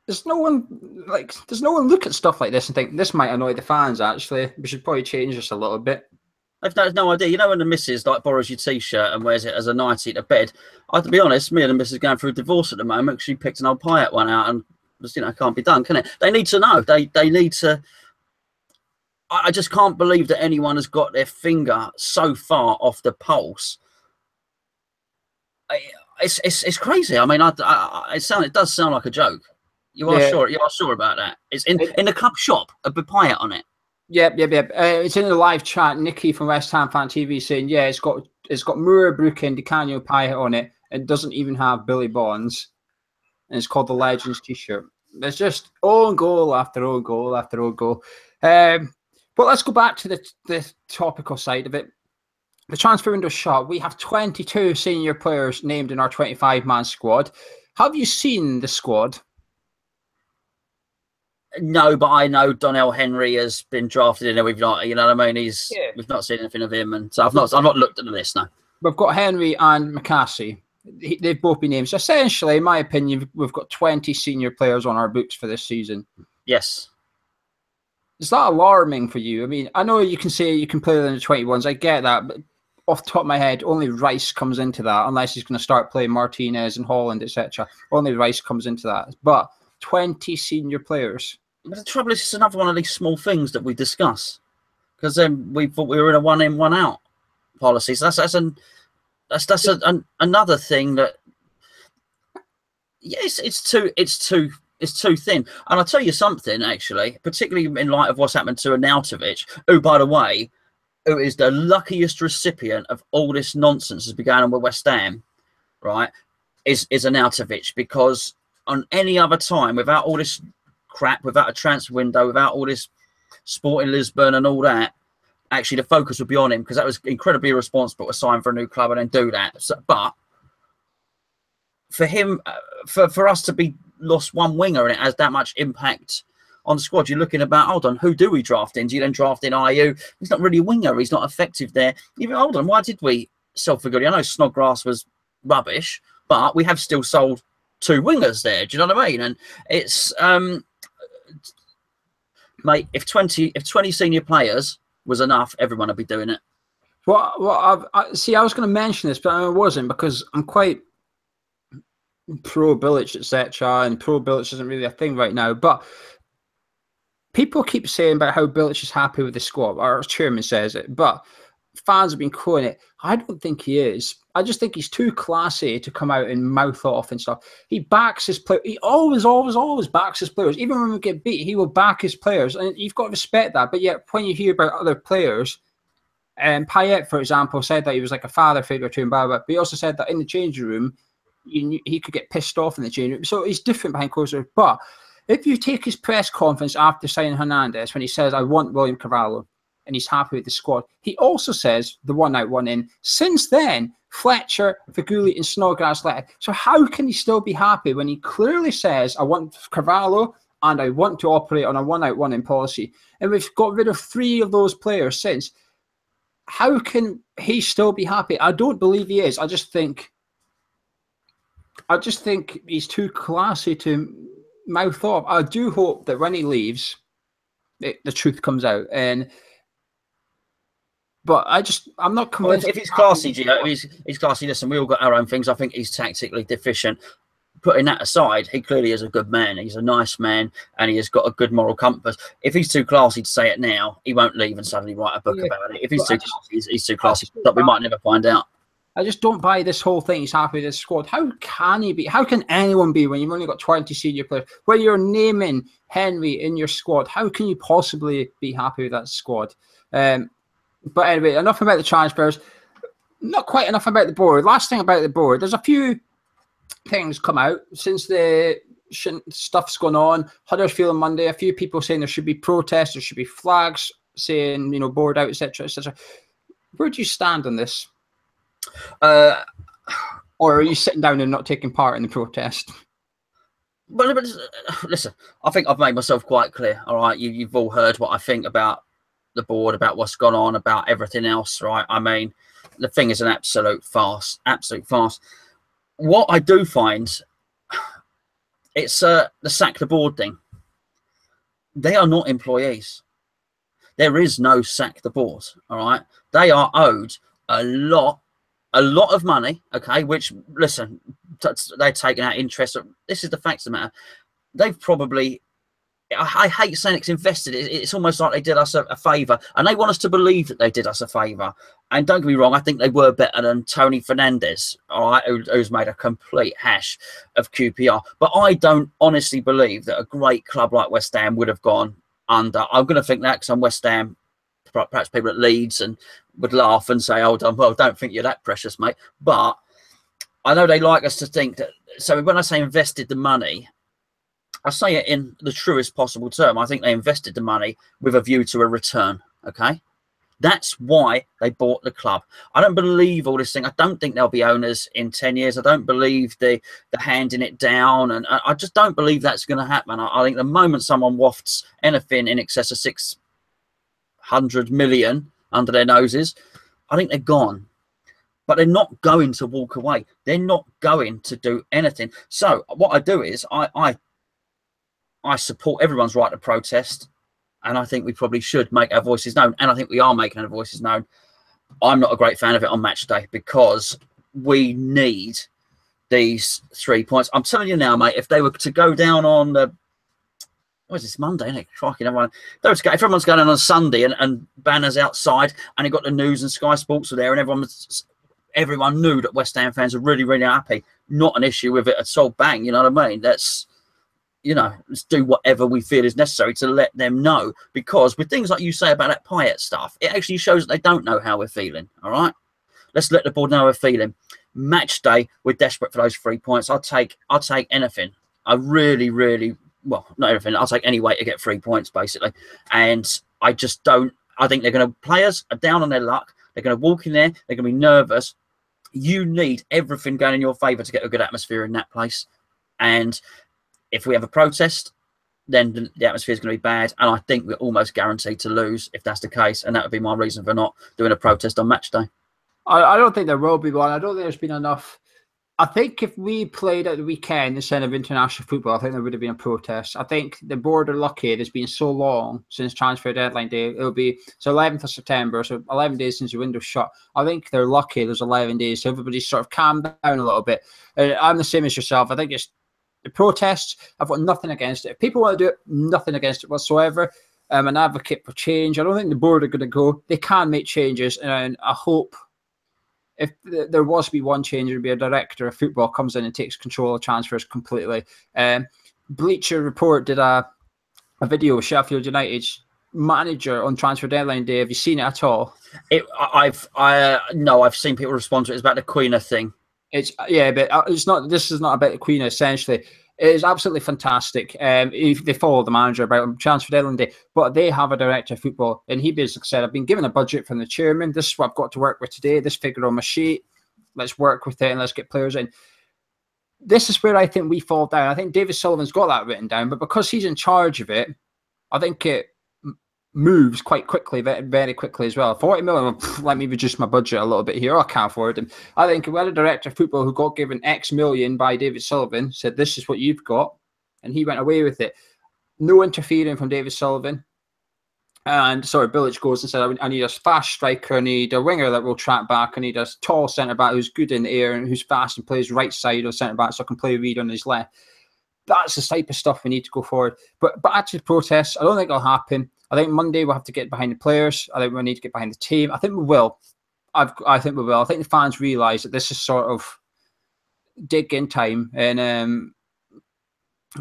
Speaker 1: There's no one look at stuff like this and think, this might annoy the fans, actually. We should probably change this a little bit.
Speaker 2: I've no idea. You know when the missus like borrows your T-shirt and wears it as a nightie to bed? I have to be honest, me and the missus are going through a divorce at the moment because she picked an old Payet one out and just, it can't be done, can it? They need to know. They need to... I just can't believe that anyone has got their finger so far off the pulse It's crazy. I mean, it does sound like a joke. You are sure about that? It's in the club shop, a buy it on it.
Speaker 1: Yep. It's in the live chat. Nikki from West Ham Fan TV saying, yeah, it's got Moura, Brook, and Di Canio Payet on it. It doesn't even have Billy Bonds, and it's called the Legends T-shirt. There's just own goal after own goal after own goal. But let's go back to the topical side of it. The transfer window shot. We have 22 senior players named in our 25-man squad. Have you seen the squad?
Speaker 2: No, but I know Donnell Henry has been drafted in there. We've not, you know what I mean? We've not seen anything of him, and so I've not looked at the list now.
Speaker 1: We've got Henry and McCassie. They've both been named. So essentially, in my opinion, we've got 20 senior players on our books for this season.
Speaker 2: Yes.
Speaker 1: Is that alarming for you? I mean, I know you can say you can play in the 21s. I get that, but off the top of my head, only Rice comes into that, unless he's going to start playing Martinez and Holland, etc. Only Rice comes into that. But 20 senior players.
Speaker 2: But the trouble is, it's another one of these small things that we discuss, because then we thought we were in a one in, one out policy. So that's another thing that, yes, it's too thin. And I'll tell you something, actually, particularly in light of what's happened to Arnautovic, who, by the way, who is the luckiest recipient of all this nonsense that's been going on with West Ham, right, is Arnautovic, because on any other time, without all this crap, without a transfer window, without all this Sporting Lisbon and all that, actually the focus would be on him, because that was incredibly irresponsible to sign for a new club and then do that. So, but for him, for us to be lost one winger and it has that much impact on the squad, you're looking about, hold on, who do we draft in? Do you then draft in IU? He's not really a winger. He's not effective there. Even, hold on, why did we sell for Goody? I know Snodgrass was rubbish, but we have still sold 2 wingers there. Do you know what I mean? And it's, mate, if 20 senior players was enough, everyone would be doing it.
Speaker 1: Well, I was going to mention this, but I wasn't, because I'm quite pro Bilic, etc. And pro Bilic isn't really a thing right now. But people keep saying about how Bilic is happy with the squad. Our chairman says it, but fans have been quoting it. I don't think he is. I just think he's too classy to come out and mouth off and stuff. He backs his players. He always backs his players. Even when we get beat, he will back his players. And you've got to respect that. But yet, when you hear about other players, Payet, for example, said that he was like a father figure to him, but he also said that in the changing room, he could get pissed off in the changing room. So he's different behind closed doors. But if you take his press conference after signing Hernandez, when he says, I want William Carvalho, and he's happy with the squad, he also says, the one out, one in. Since then, Fletcher, Feghouli, and Snodgrass left. So how can he still be happy when he clearly says, I want Carvalho and I want to operate on a one out, one in policy? And we've got rid of 3 of those players since. How can he still be happy? I don't believe he is. I just think he's too classy to mouth off. I do hope that when he leaves, the truth comes out. But I'm not convinced.
Speaker 2: Well, if he's classy, Gio, he's classy. Listen, we all got our own things. I think he's tactically deficient. Putting that aside, he clearly is a good man. He's a nice man, and he has got a good moral compass. If he's too classy to say it now, he won't leave and suddenly write a book about it. If he's too classy, he's too classy. But we might never find out.
Speaker 1: I just don't buy this whole thing. He's happy with this squad. How can he be? How can anyone be when you've only got 20 senior players? When you're naming Henry in your squad, how can you possibly be happy with that squad? But anyway, enough about the transfers. Not quite enough about the board. Last thing about the board. There's a few things come out since the stuff's gone on. Huddersfield on Monday. A few people saying there should be protests. There should be flags saying, board out, etc., etc. Where do you stand on this? Or are you sitting down and not taking part in the protest?
Speaker 2: But listen, I think I've made myself quite clear. All right, you've all heard what I think about the board, about what's gone on, about everything else, right? I mean, the thing is an absolute farce. What I do find, it's the sack the board thing. They are not employees. There is no sack the board. All right, they are owed a lot of money. Okay, which, listen, they're taking out interest. This is the facts of the matter. They've probably I hate saying it's invested. It's almost like they did us a favour, and they want us to believe that they did us a favour. And don't get me wrong, I think they were better than Tony Fernandes, all right, who's made a complete hash of QPR. But I don't honestly believe that a great club like West Ham would have gone under. I'm going to think that because I'm West Ham. Perhaps people at Leeds and would laugh and say, "Oh, well, don't think you're that precious, mate." But I know they like us to think that. So when I say invested the money, I say it in the truest possible term. I think they invested the money with a view to a return. Okay, that's why they bought the club. I don't believe all this thing. I don't think there'll be owners in 10 years. I don't believe the handing it down, and I just don't believe that's going to happen. I think the moment someone wafts anything in excess of 600 million under their noses, I think they're gone. But they're not going to walk away. They're not going to do anything. So what I do is I support everyone's right to protest, and I think we probably should make our voices known, and I think we are making our voices known. I'm not a great fan of it on match day because we need these 3 points. I'm telling you now, mate, if they were to go down on the what is this, Monday, isn't it? Crikey, everyone. If everyone's going on Sunday and banners outside, and you got the news and Sky Sports were there, and everyone knew that West Ham fans are really, really happy. Not an issue with it at all. Bang, you know what I mean? Let's do whatever we feel is necessary to let them know. Because with things like you say about that Payet stuff, it actually shows that they don't know how we're feeling. All right, let's let the board know we're feeling. Match day, we're desperate for those 3 points. I'll take anything. I really, really. Well, not everything. I'll take any way to get 3 points, basically. And I just don't. I think players are down on their luck. They're going to walk in there. They're going to be nervous. You need everything going in your favour to get a good atmosphere in that place. And if we have a protest, then the atmosphere is going to be bad. And I think we're almost guaranteed to lose if that's the case. And that would be my reason for not doing a protest on match day.
Speaker 1: I don't think there will be one. I don't think there's been enough. I think if we played at the weekend instead of international football, I think there would have been a protest. I think the board are lucky. It's been so long since transfer deadline day. It'll be 11th of September, so 11 days since the window's shut. I think they're lucky there's 11 days, so everybody's sort of calmed down a little bit. I'm the same as yourself. I think it's the protests. I've got nothing against it. If people want to do it, nothing against it whatsoever. I'm an advocate for change. I don't think the board are going to go. They can make changes, and I hope if there was to be one change, it would be a director of football comes in and takes control of transfers completely. Bleacher Report did a video with Sheffield United's manager on transfer deadline day. Have you seen it at all? I've seen people respond to it. It's about the Queener thing. But it's not. This is not about the Queener. Essentially, it is absolutely fantastic. If they follow the manager about transfer deadline day, but they have a director of football, and he basically said, "I've been given a budget from the chairman. This is what I've got to work with today. This figure on my sheet. Let's work with it and let's get players in." This is where I think we fall down. I think David Sullivan's got that written down, but because he's in charge of it, I think it moves quite quickly, very, very quickly as well. 40 million, let me reduce my budget a little bit here. I can't afford him. I think we had a director of football who got given X million by David Sullivan, said, "This is what you've got," and he went away with it. No interfering from David Sullivan. And Bilic goes and said, "I need a fast striker, I need a winger that will track back, I need a tall centre-back who's good in the air and who's fast and plays right side of centre-back so I can play Reed on his left." That's the type of stuff we need to go forward. But actually protests, I don't think it'll happen. I think Monday we'll have to get behind the players. I think we'll need to get behind the team. I think we will. I think we will. I think the fans realise that this is sort of dig in time and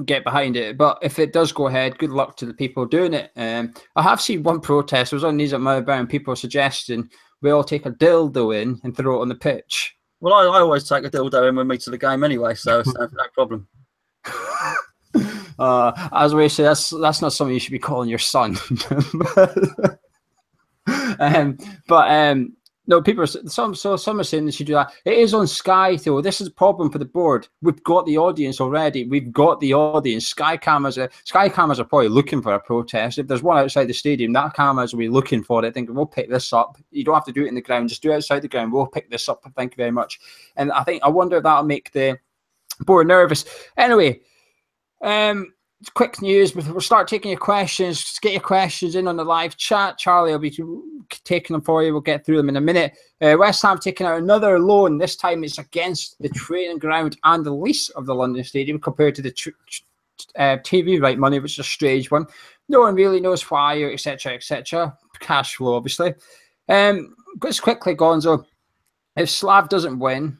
Speaker 1: get behind it. But if it does go ahead, good luck to the people doing it. I have seen one protest. I was on these at Melbourne. People were suggesting we all take a dildo in and throw it on the pitch.
Speaker 2: Well, I always take a dildo in with me to the game anyway, so it's no problem.
Speaker 1: As we say, that's not something you should be calling your son. No, people are some are saying they should do that. It is on Sky though. This is a problem for the board. We've got the audience already. We've got the audience. Sky cameras are probably looking for a protest. If there's one outside the stadium, that cameras will be looking for it, thinking we'll pick this up. You don't have to do it in the ground. Just do it outside the ground. We'll pick this up. Thank you very much. And I wonder if that'll make the board nervous. Anyway. Quick news. We'll start taking your questions. Just get your questions in on the live chat. Charlie will be taking them for you. We'll get through them in a minute. West Ham taking out another loan. This time it's against the training ground and the lease of the London Stadium compared to the TV right money, which is a strange one. No one really knows why, or etc. etc. Cash flow, obviously. Just quickly, Gonzo, if Slav doesn't win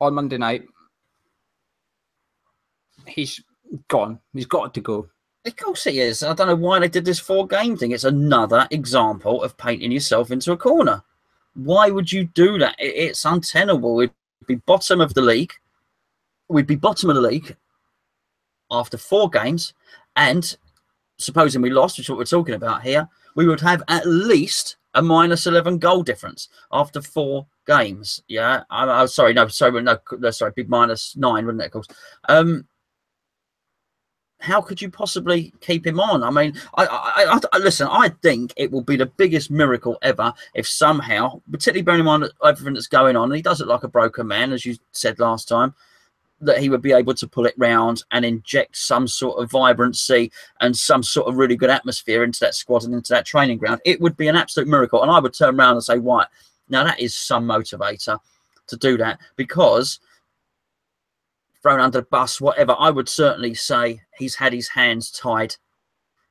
Speaker 1: on Monday night, he's gone. He's got to go.
Speaker 2: Of course he is. I don't know why they did this 4-game thing. It's another example of painting yourself into a corner. Why would you do that? It's untenable. We'd be bottom of the league. We'd be bottom of the league after 4 games. And supposing we lost, which is what we're talking about here, we would have at least a -11 goal difference after 4 games. Yeah. Sorry, big -9, wouldn't it, of course? How could you possibly keep him on? I mean, listen, I think it will be the biggest miracle ever if somehow, particularly bearing in mind everything that's going on, and he does look like a broken man, as you said last time, that he would be able to pull it round and inject some sort of vibrancy and some sort of really good atmosphere into that squad and into that training ground. It would be an absolute miracle. And I would turn around and say, right, now that is some motivator to do that, because thrown under the bus, whatever, I would certainly say he's had his hands tied.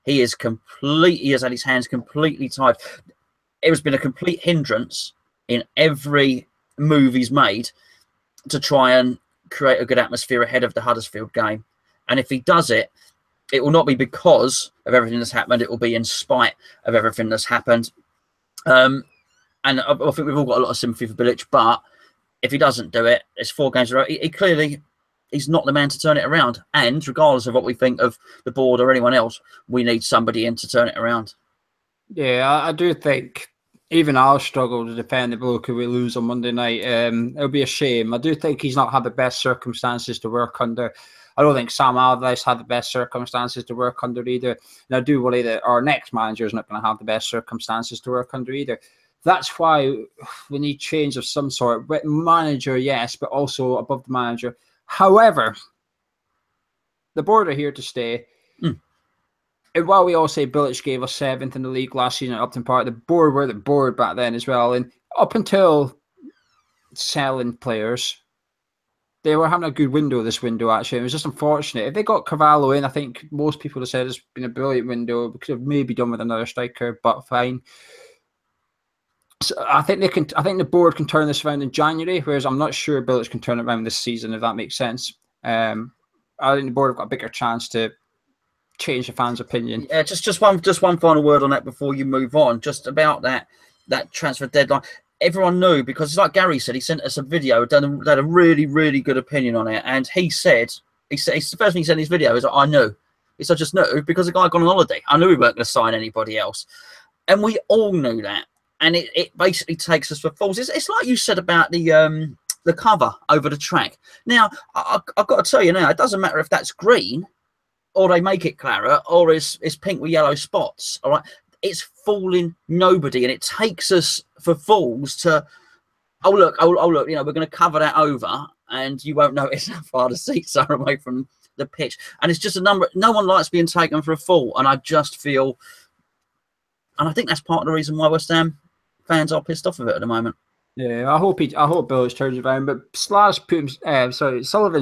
Speaker 2: He has had his hands completely tied. It has been a complete hindrance in every move he's made to try and create a good atmosphere ahead of the Huddersfield game. And if he does it, it will not be because of everything that's happened. It will be in spite of everything that's happened. And I think we've all got a lot of sympathy for Bilic, but if he doesn't do it, it's 4 games in a row. He clearly, he's not the man to turn it around. And regardless of what we think of the board or anyone else, we need somebody in to turn it around.
Speaker 1: Yeah, I do think even I'll struggle to defend the bloke who we lose on Monday night. It'll be a shame. I do think he's not had the best circumstances to work under. I don't think Sam Allardyce had the best circumstances to work under either. And I do worry that our next manager is not going to have the best circumstances to work under either. That's why we need change of some sort. Manager, yes, but also above the manager. However, the board are here to stay. And while we all say Bilic gave us 7th in the league last season at Upton Park, the board were the board back then as well. And up until selling players, they were having a good window this window, actually. It was just unfortunate. If they got Carvalho in, I think most people have said it's been a brilliant window. We could have maybe done with another striker, but fine. So I think they can. I think the board can turn this around in January, whereas I'm not sure Bilic can turn it around this season, if that makes sense. I think the board have got a bigger chance to change the fans' opinion.
Speaker 2: Yeah, just one final word on that before you move on. Just about that transfer deadline. Everyone knew, because it's like Gary said, he sent us a video, had a really, really good opinion on it, and he said the first thing he said in his video is, I knew. He said, I just knew, because the guy had gone on holiday. I knew we weren't going to sign anybody else, and we all knew that. And it basically takes us for fools. It's like you said about the cover over the track. Now, I've got to tell you now, it doesn't matter if that's green or they make it claret or it's pink with yellow spots. All right, it's fooling nobody, and it takes us for fools to, oh look, you know, we're going to cover that over, and you won't notice how far the seats are away from the pitch. And it's just a number. No one likes being taken for a fool, and I just feel, and I think that's part of the reason why West Ham fans are pissed off of it at the moment.
Speaker 1: Yeah, I hope Bilic turns it around. But Sullivan's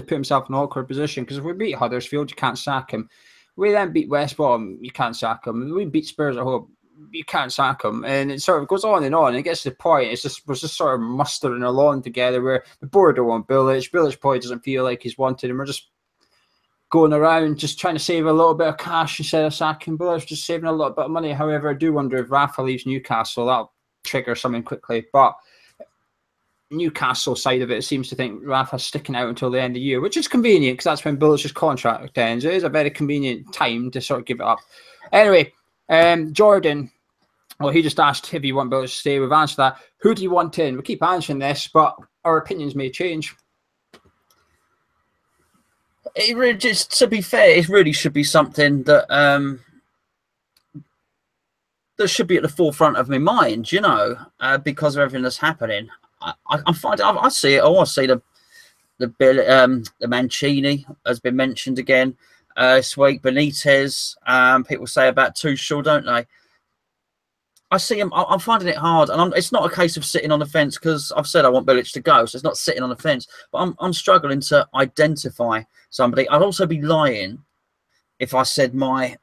Speaker 1: put himself in an awkward position, because if we beat Huddersfield, you can't sack him. We then beat West Brom, you can't sack him. We beat Spurs at home, you can't sack him. And it sort of goes on and on. And it gets to the point, we're just sort of mustering along together, where the board don't want Bilic. Bilic probably doesn't feel like he's wanted, and we're just going around just trying to save a little bit of cash instead of sacking Bilic, just saving a little bit of money. However, I do wonder if Rafa leaves Newcastle, that'll trigger something quickly. But Newcastle side of it seems to think Rafa's sticking out until the end of the year, which is convenient, because that's when Bilic's contract ends. It is a very convenient time to sort of give it up. Anyway, Jordan, well, he just asked if you want Bilic to stay. We've answered that. Who do you want in? We keep answering this, but our opinions may change.
Speaker 2: It really, just to be fair, it really should be something that that should be at the forefront of my mind, you know, because of everything that's happening. I'm finding, I see it. I see the Mancini has been mentioned again this week. Benitez, people say about Tuchel, don't they? I see him. I'm finding it hard, and it's not a case of sitting on the fence, because I've said I want Bilic to go, so it's not sitting on the fence. But I'm struggling to identify somebody. I'd also be lying if I said my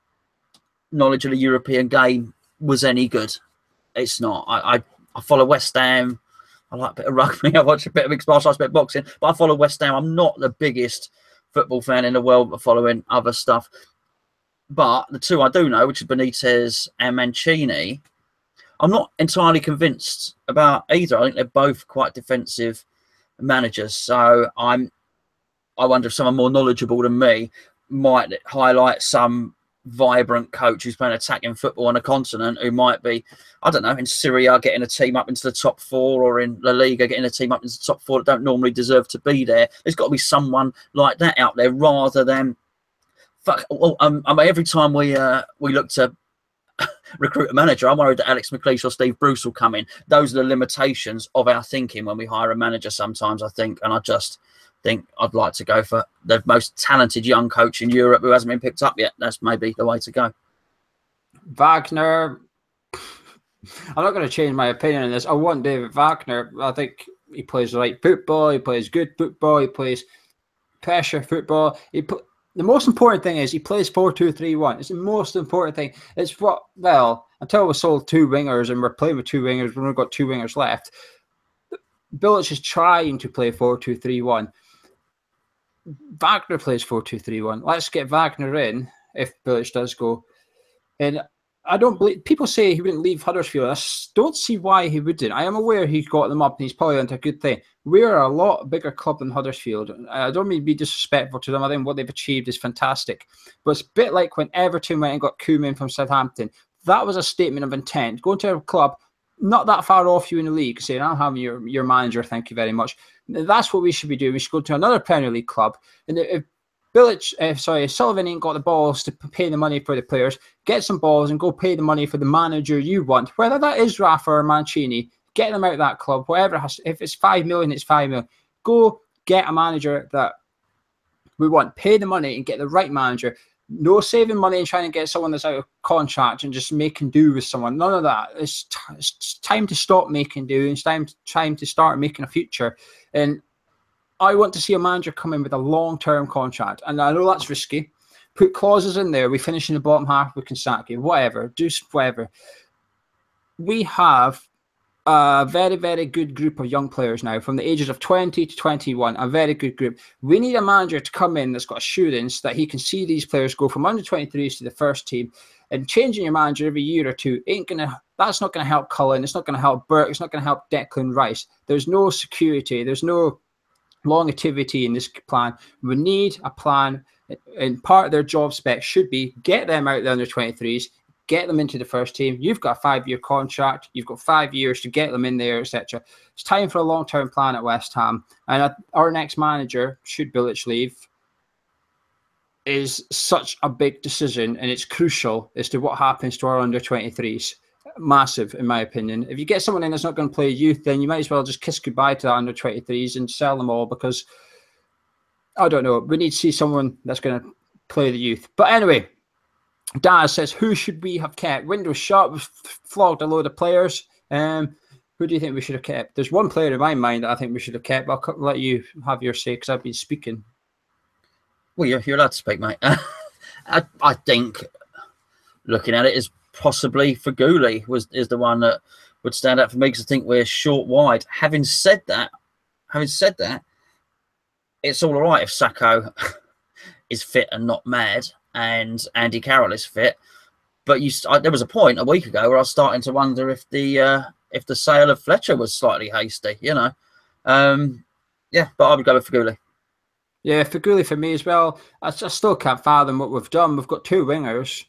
Speaker 2: knowledge of the European game was any good. It's not. I follow West Ham. I like a bit of rugby. I watch a bit of mixed martial arts, a bit of boxing. But I follow West Ham. I'm not the biggest football fan in the world, but following other stuff. But the two I do know, which is Benitez and Mancini, I'm not entirely convinced about either. I think they're both quite defensive managers. So I wonder if someone more knowledgeable than me might highlight some vibrant coach who's playing attacking football on a continent who might be, I don't know, in Syria getting a team up into the top 4, or in La Liga getting a team up into the top 4 that don't normally deserve to be there. There's got to be someone like that out there rather than I mean, every time we look to recruit a manager, I'm worried that Alex McLeish or Steve Bruce will come in. Those are the limitations of our thinking when we hire a manager sometimes, I think. And I just think I'd like to go for the most talented young coach in Europe who hasn't been picked up yet. That's maybe the way to go.
Speaker 1: Wagner, I'm not going to change my opinion on this. I want David Wagner. I think he plays the right football. He plays good football. He plays pressure football. The most important thing is he plays 4-2-3-1. It's the most important thing. It's what, well, until we sold 2 wingers and we're playing with 2 wingers, we've only got 2 wingers left. Bilic is trying to play 4-2-3-1. Wagner plays 4-2-3-1. Let's get Wagner in if Bilic does go. And I don't believe, people say he wouldn't leave Huddersfield. I don't see why he wouldn't. I am aware he got them up and he's probably onto a good thing. We're a lot bigger club than Huddersfield. I don't mean to be disrespectful to them. I think what they've achieved is fantastic. But it's a bit like when Everton went and got Koeman from Southampton. That was a statement of intent. Going to a club not that far off you in the league, saying, I'll have your manager, thank you very much. That's what we should be doing. We should go to another Premier League club. And if Sullivan ain't got the balls to pay the money for the players, get some balls and go pay the money for the manager you want. Whether that is Rafa or Mancini, get them out of that club. Whatever it has, if it's 5 million, it's 5 million. Go get a manager that we want. Pay the money and get the right manager. No saving money and trying to get someone that's out of contract and just making do with someone. None of that. It's time to stop making do. It's time to start making a future. And I want to see a manager come in with a long-term contract. And I know that's risky. Put clauses in there. We finish in the bottom half. We can sack you. Whatever. Do whatever. We have a very, very good group of young players now from the ages of 20 to 21. A very good group. We need a manager to come in that's got assurance that he can see these players go from under 23s to the first team. And changing your manager every year or two that's not going to help Cullen. It's not going to help Burke. It's not going to help Declan Rice. There's no security. There's no longevity in this plan. We need a plan, and part of their job spec should be get them out the under 23s, get them into the first team. You've got a 5-year contract. You've got 5 years to get them in there, etc. It's time for a long-term plan at West Ham. And our next manager, should Bilic leave, is such a big decision, and it's crucial as to what happens to our under 23s. Massive, in my opinion. If you get someone in that's not going to play youth, then you might as well just kiss goodbye to that under 23s and sell them all, because I don't know. We need to see someone that's going to play the youth. But anyway, Daz says, who should we have kept? Windows shut. We've flogged a load of players. Who do you think we should have kept? There's one player in my mind that I think we should have kept. I'll let you have your say because I've been speaking.
Speaker 2: Well, you're allowed to speak, mate. I think, looking at it, is possibly Faguli is the one that would stand out for me, because I think we're short wide. Having said that, it's all right if Sacco is fit and not mad, and Andy Carroll is fit. But there was a point a week ago where I was starting to wonder if the sale of Fletcher was slightly hasty. Yeah, but I would go with Faguli.
Speaker 1: Yeah, Faguli for me as well. I still can't fathom what we've done. We've got 2 wingers.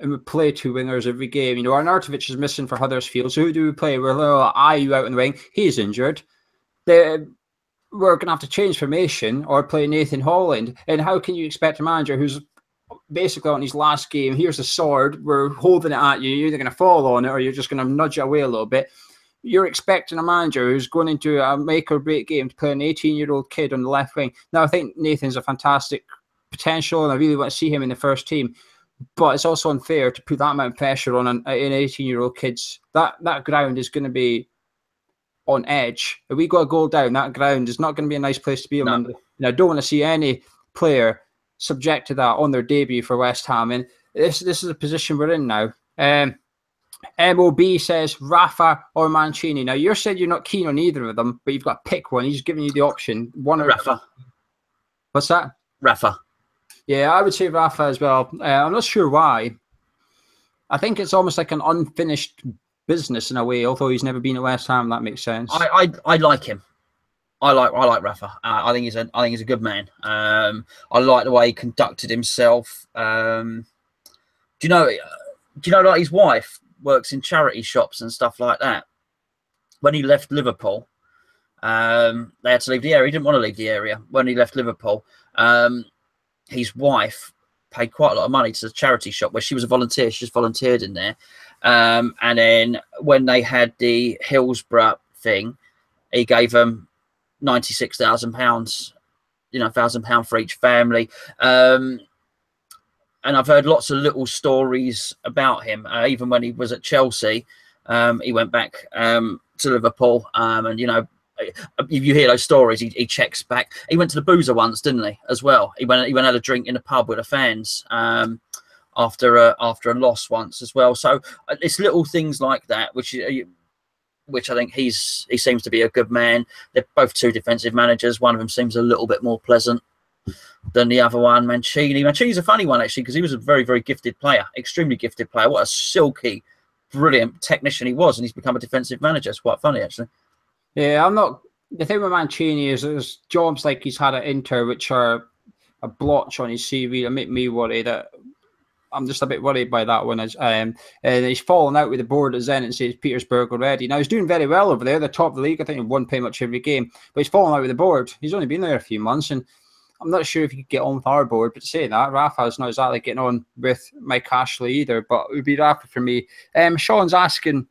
Speaker 1: And we play 2 wingers every game. You know, Arnautovic is missing for Huddersfield. So who do we play? We're a little Ayew out in the wing. He's injured. We're going to have to change formation or play Nathan Holland. And how can you expect a manager who's basically on his last game, here's a sword, we're holding it at you, you're either going to fall on it or you're just going to nudge it away a little bit. You're expecting a manager who's going into a make-or-break game to play an 18-year-old kid on the left wing. Now, I think Nathan's a fantastic potential, and I really want to see him in the first team. But it's also unfair to put that amount of pressure on an 18-year-old kids. That ground is going to be on edge. If we got a goal down, that ground is not going to be a nice place to be on Monday. And I don't want to see any player subject to that on their debut for West Ham. And this is a position we're in now. MOB says Rafa or Mancini. Now, you said you're not keen on either of them, but you've got to pick one. He's giving you the option. One or
Speaker 2: Rafa.
Speaker 1: What's that?
Speaker 2: Rafa.
Speaker 1: Yeah, I would say Rafa as well. I'm not sure why. I think it's almost like an unfinished business in a way, although he's never been at West Ham. That makes sense.
Speaker 2: I like him. I like Rafa. I think he's a good man. I like the way he conducted himself. Do you know like his wife works in charity shops and stuff like that? When he left Liverpool, they had to leave the area. He didn't want to leave the area. When he left Liverpool, his wife paid quite a lot of money to the charity shop where she was a volunteer. She just volunteered in there. And then when they had the Hillsborough thing, he gave them £96,000, £1,000 for each family. And I've heard lots of little stories about him. Even when he was at Chelsea, he went back to Liverpool, and if you hear those stories, he checks back. He went to the Boozer once, didn't he? As well, he went had a drink in a pub with the fans after a loss once as well. So it's little things like that, which I think he seems to be a good man. They're both two defensive managers. One of them seems a little bit more pleasant than the other one. Mancini's a funny one actually, because he was a very, very gifted player, extremely gifted player. What a silky, brilliant technician he was, and he's become a defensive manager. It's quite funny actually.
Speaker 1: Yeah, I'm not. The thing with Mancini is there's jobs like he's had at Inter, which are a blotch on his CV that make me worry. That I'm just a bit worried by that one. And he's fallen out with the board at Zenit St. Petersburg already. Now he's doing very well over there. They're top of the league. I think he won pretty much every game, but he's fallen out with the board. He's only been there a few months, and I'm not sure if he could get on with our board. But saying that, Rafa's not exactly getting on with Mike Ashley either. But it would be Rafa for me. Sean's asking,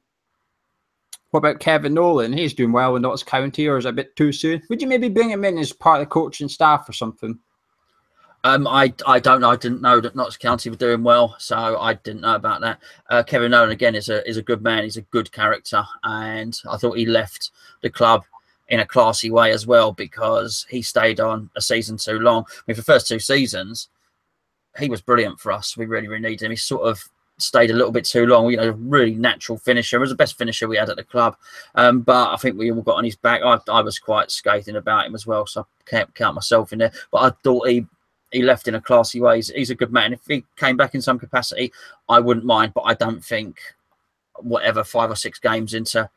Speaker 1: what about Kevin Nolan? He's doing well in Notts County, or is it a bit too soon? Would you maybe bring him in as part of the coaching staff or something?
Speaker 2: I don't know. I didn't know that Notts County were doing well, so I didn't know about that. Kevin Nolan again is a good man. He's a good character, and I thought he left the club in a classy way as well, because he stayed on a season too long. I mean, for the first 2 seasons, he was brilliant for us. We really, really needed him. He sort of stayed a little bit too long. A really natural finisher. He was the best finisher we had at the club. But I think we all got on his back. I was quite scathing about him as well, so I can't count myself in there. But I thought he left in a classy way. He's a good man. If he came back in some capacity, I wouldn't mind. But I don't think 5 or 6 games into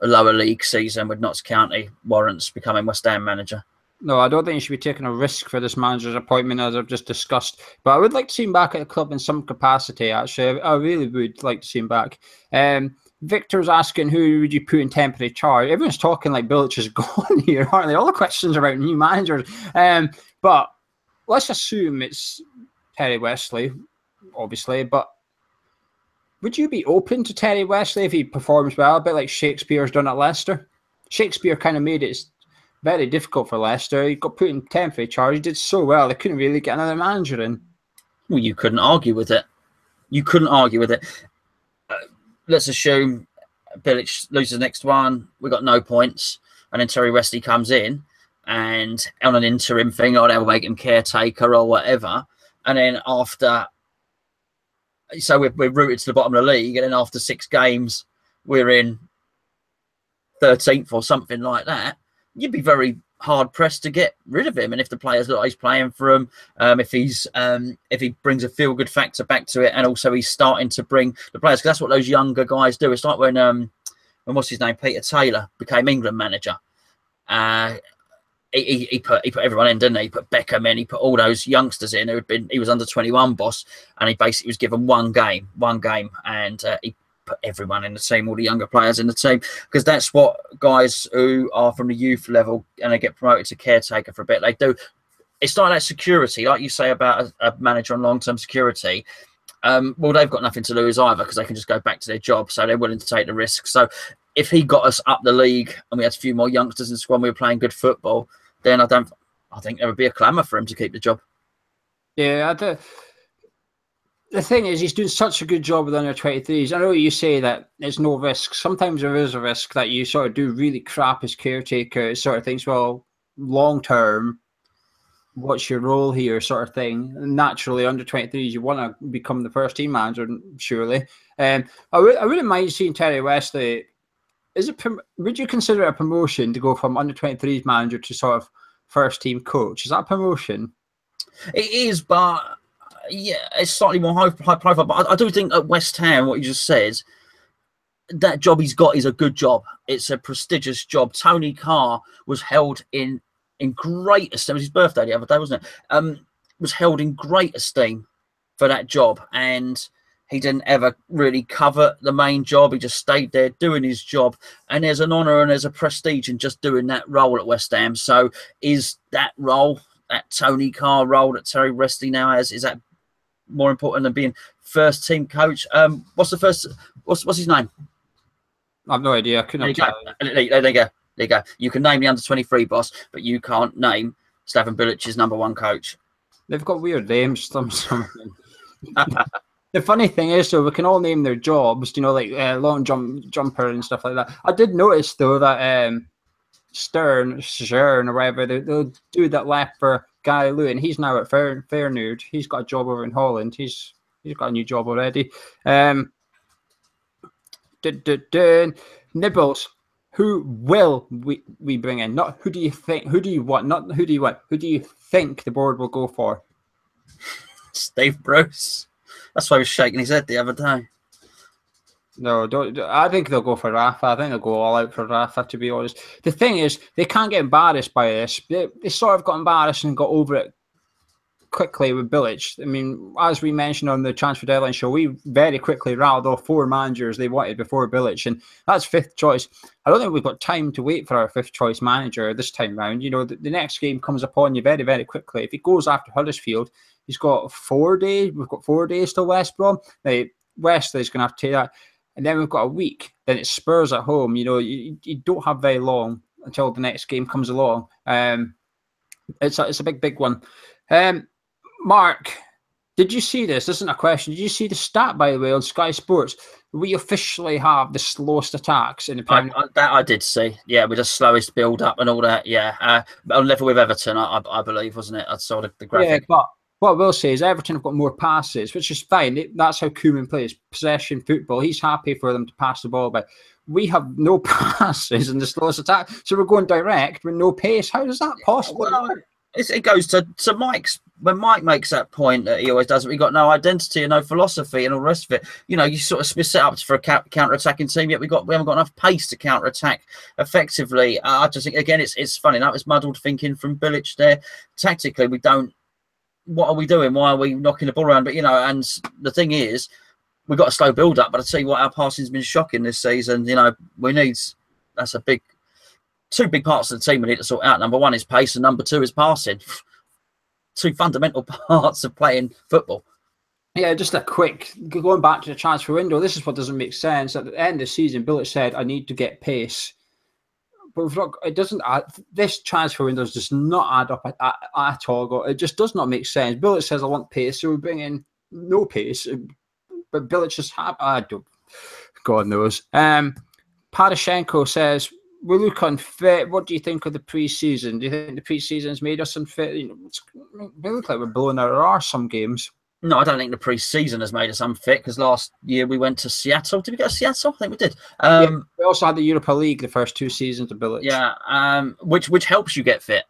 Speaker 2: a lower league season with Notts County warrants becoming West Ham manager.
Speaker 1: No, I don't think he should be taking a risk for this manager's appointment, as I've just discussed. But I would like to see him back at the club in some capacity, actually. I really would like to see him back. Victor's asking, who would you put in temporary charge? Everyone's talking like Bilic is gone here, aren't they? All the questions about new managers. But let's assume it's Terry Wesley, obviously. But would you be open to Terry Wesley if he performs well, a bit like Shakespeare's done at Leicester? Shakespeare kind of made it very difficult for Leicester. He got put in temporary charge. He did so well, they couldn't really get another manager in.
Speaker 2: Well, you couldn't argue with it. Let's assume Bilic loses the next one. We got no points. And then Terry Wesley comes in and on an interim thing, or they'll make him caretaker or whatever. And then so we're rooted to the bottom of the league. And then after 6 games, we're in 13th or something like that. You'd be very hard pressed to get rid of him. And if the players look like he's playing for him, if he brings a feel good factor back to it, and also he's starting to bring the players, because that's what those younger guys do. It's like when what's his name, Peter Taylor became England manager. He put everyone in, didn't he? He put Beckham in. He put all those youngsters in he was under 21 boss, and he basically was given one game, and he put everyone in the team, all the younger players in the team, because that's what guys who are from the youth level and they get promoted to caretaker for a bit, they do. It's like that security, like you say about a manager on long-term security. Well, they've got nothing to lose either, because they can just go back to their job, so they're willing to take the risk. So if he got us up the league and we had a few more youngsters in the squad and we were playing good football, then I think there would be a clamour for him to keep the job.
Speaker 1: Yeah, the thing is, he's doing such a good job with under 23s. I know you say that there's no risk. Sometimes there is a risk that you sort of do really crap as caretaker. It sort of thinks, well, long term, what's your role here, sort of thing. Naturally, under 23s, you want to become the first team manager, surely. I wouldn't mind seeing Terry Wesley. Would you consider it a promotion to go from under 23s manager to sort of first team coach? Is that a promotion?
Speaker 2: It is, but yeah, it's slightly more high profile. But I do think at West Ham, what you just said, that job he's got is a good job. It's a prestigious job. Tony Carr was held in great esteem. It was his birthday the other day, wasn't it? Was held in great esteem for that job, and he didn't ever really cover the main job. He just stayed there doing his job, and there's an honour and there's a prestige in just doing that role at West Ham. So is that role, that Tony Carr role that Terry Wesley now has, is that more important than being first team coach? What's his name?
Speaker 1: I've no idea. I couldn't.
Speaker 2: There you go. You can name the under 23 boss, but you can't name Slaven Bilic's number one coach.
Speaker 1: They've got weird names. The funny thing is, though, we can all name their jobs. Like long jumper and stuff like that. I did notice though that Stern or whatever, the dude that left for Gary Lewin, he's now at Feyenoord. He's got a job over in Holland. He's got a new job already. Nibbles, who will we bring in? Not who do you think? Who do you want? Not who do you want? Who do you think the board will go for?
Speaker 2: Steve Bruce. That's why he was shaking his head the other day.
Speaker 1: No, don't. I think they'll go for Rafa. I think they'll go all out for Rafa, to be honest. The thing is, they can't get embarrassed by this. They sort of got embarrassed and got over it quickly with Bilic. I mean, as we mentioned on the transfer deadline show, we very quickly rattled off 4 managers they wanted before Bilic, and that's 5th choice. I don't think we've got time to wait for our 5th choice manager this time round. The next game comes upon you very, very quickly. If he goes after Huddersfield, he's got 4 days. We've got 4 days till West Brom. Now, Wesley's going to have to take that. And then we've got a week. Then it's Spurs at home. You don't have very long until the next game comes along. It's a big one. Mark, did you see this? This isn't a question. Did you see the stat, by the way, on Sky Sports? We officially have the slowest attacks in the Premier League.
Speaker 2: That I did see. Yeah, with the slowest build-up and all that. Yeah, on level with Everton, I believe, wasn't it? I saw the graphic.
Speaker 1: Yeah, but what I will say is Everton have got more passes, which is fine. That's how Koeman plays, possession football. He's happy for them to pass the ball, but we have no passes in the slowest attack. So we're going direct with no pace. How is that possible?
Speaker 2: Well, it goes to Mike's. When Mike makes that point that he always does, we've got no identity and no philosophy and all the rest of it. You sort of set up for a counter-attacking team, yet we haven't got enough pace to counter-attack effectively. I just think, again, it's funny enough. It's muddled thinking from Bilic there. Tactically, we don't. What are we doing? Why are we knocking the ball around? But, and the thing is, we've got a slow build-up. But I tell you what, our passing's been shocking this season. That's a big, 2 big parts of the team we need to sort out. Number 1 is pace, and number 2 is passing. 2 fundamental parts of playing football.
Speaker 1: Yeah, just a quick, going back to the transfer window, this is what doesn't make sense. At the end of the season, Bilic said, I need to get pace. But it doesn't add, this transfer window does not add up at all. It just does not make sense. Bilic says, I want pace, so we bring in no pace. But Bilic just God knows. Parashenko says, we look unfit. What do you think of the pre-season? Do you think the pre-season's made us unfit? We look like we're blowing our arse some games.
Speaker 2: No, I don't think the pre-season has made us unfit, because last year we went to Seattle. Did we go to Seattle? I think we did.
Speaker 1: We also had the Europa League the first 2 seasons of Bilic.
Speaker 2: Yeah, which helps you get fit.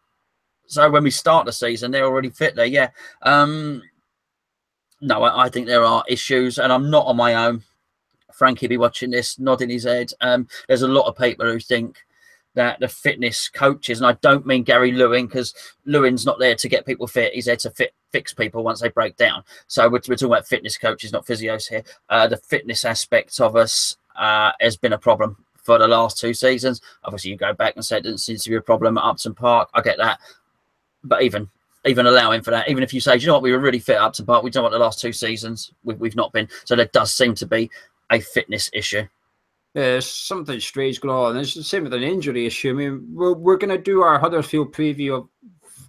Speaker 2: So when we start the season, they're already fit there. Yeah. No, I think there are issues, and I'm not on my own. Frankie be watching this, nodding his head. There's a lot of people who think that the fitness coaches, and I don't mean Gary Lewin, because Lewin's not there to get people fit. He's there to fix people once they break down. So we're talking about fitness coaches, not physios here. The fitness aspect of us has been a problem for the last 2 seasons. Obviously, you go back and say it didn't seem to be a problem at Upton Park. I get that. But even allowing for that, even if you say, do you know what, we were really fit at Upton Park, we don't want the last 2 seasons, we've not been. So there does seem to be a fitness issue.
Speaker 1: Yeah, there's something strange going on. It's the same with an injury issue. I mean, we're going to do our Huddersfield preview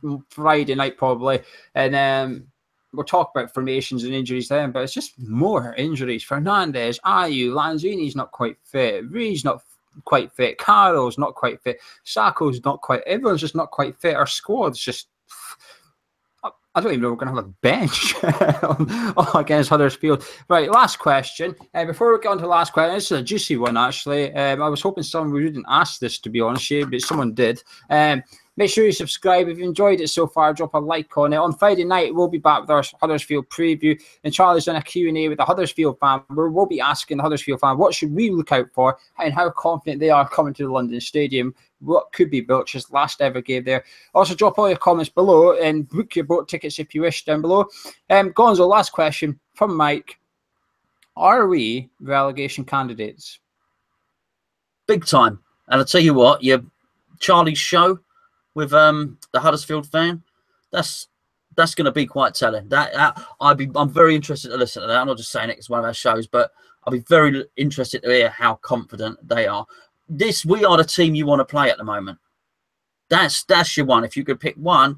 Speaker 1: of Friday night probably, and we'll talk about formations and injuries then, but it's just more injuries. Fernandes, Ayew, Lanzini's not quite fit, Ree's not quite fit, Carroll's not quite fit, Sako's not quite, everyone's just not quite fit. Our squad's just I don't even know we're going to have a bench against Huddersfield. Right, last question. Before we get on to the last question, this is a juicy one, actually. I was hoping someone wouldn't ask this, to be honest with you, but someone did. Make sure you subscribe. If you enjoyed it so far, drop a like on it. On Friday night, we'll be back with our Huddersfield preview. And Charlie's done a Q&A with the Huddersfield fan, where we'll be asking the Huddersfield fan what should we look out for and how confident they are coming to the London Stadium. What could be Belch's last ever game there. Also, drop all your comments below and book your boat tickets if you wish down below. Gonzo, last question from Mike. Are we relegation candidates?
Speaker 2: Big time. And I'll tell you what, Charlie's show with the Huddersfield fan, that's going to be quite telling. I'm very interested to listen to that. I'm not just saying it, it's one of our shows, but I'll be very interested to hear how confident they are. We are the team you want to play at the moment. That's your one. If you could pick one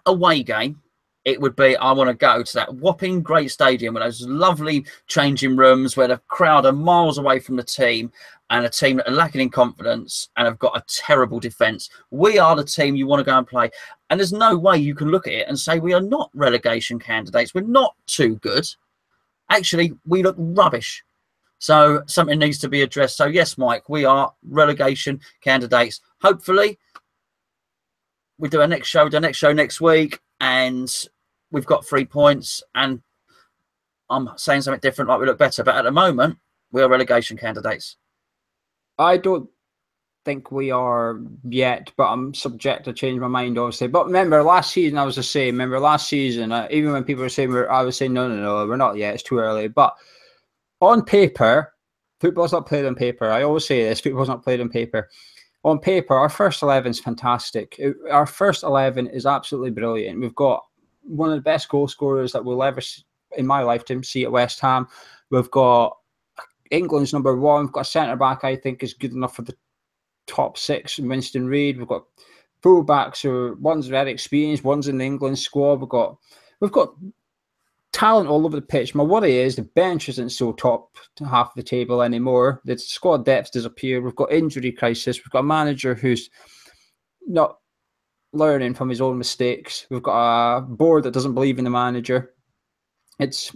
Speaker 2: away game, it would be, I want to go to that whopping great stadium with those lovely changing rooms where the crowd are miles away from the team, and a team that are lacking in confidence and have got a terrible defence. We are the team you want to go and play. And there's no way you can look at it and say we are not relegation candidates. We're not too good. Actually, we look rubbish. So something needs to be addressed. So yes, Mike, we are relegation candidates. Hopefully, we do our next show next week, and we've got 3 points. And I'm saying something different, like we look better. But at the moment, we are relegation candidates.
Speaker 1: I don't think we are yet, but I'm subject to change my mind, obviously. But remember, last season I was the same. Remember, last season, even when people were saying, I was saying, no, we're not yet. It's too early. But on paper, football's not played on paper. I always say this, football's not played on paper. On paper, our first 11 is fantastic. Our first 11 is absolutely brilliant. We've got one of the best goal scorers that we'll ever, in my lifetime, see at West Ham. We've got England's number one. We've got a centre-back I think is good enough for the top six, Winston Reid. We've got full-backs who one's very experienced, one's in the England squad. We've got talent all over the pitch. My worry is the bench isn't so top to half of the table anymore. The squad depth's disappeared. We've got injury crisis. We've got a manager who's not learning from his own mistakes. We've got a board that doesn't believe in the manager. It's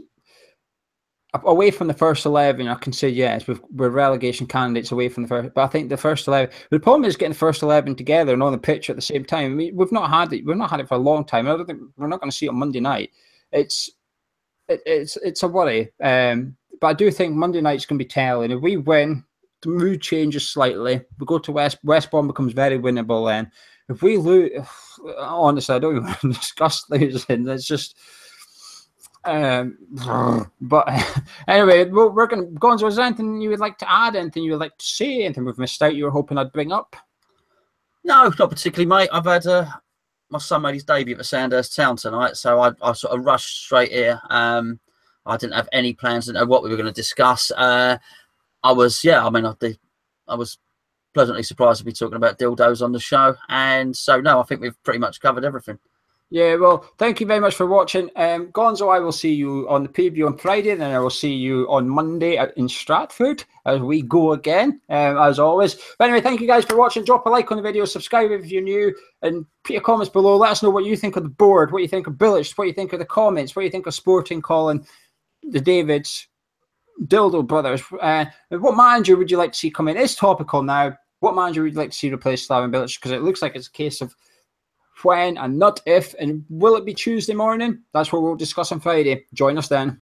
Speaker 1: away from the first 11. I can say yes, we're relegation candidates away from the first. But I think the first 11. The problem is getting the first 11 together and on the pitch at the same time. I mean, we've not had it. We've not had it for a long time. I don't think we're not going to see it on Monday night. It's a worry. But I do think Monday night's going to be telling. If we win, the mood changes slightly. We go to West Brom becomes very winnable then. If we lose, honestly, I don't even discuss losing. It's just. But anyway, we're going to go on. So is there anything you would like to add? Anything you would like to say? Anything we've missed out you were hoping I'd bring up?
Speaker 2: No, not particularly, mate. I've had my son made his debut at Sandhurst Town tonight, so I sort of rushed straight here. I didn't have any plans. Didn't know what we were going to discuss. I was pleasantly surprised to be talking about dildos on the show, and so no, I think we've pretty much covered everything.
Speaker 1: Yeah, well, thank you very much for watching. Gonzo, I will see you on the preview on Friday, and then I will see you on Monday in Stratford as we go again, as always. But anyway, thank you guys for watching. Drop a like on the video, subscribe if you're new, and put your comments below. Let us know what you think of the board, what you think of Bilic, what you think of the comments, what you think of Sporting calling the Davids Dildo Brothers. What manager would you like to see come in? It's topical now. What manager would you like to see replace Slaven Bilic? Because it looks like it's a case of when and not if, and will it be Tuesday morning? That's what we'll discuss on Friday. Join us then.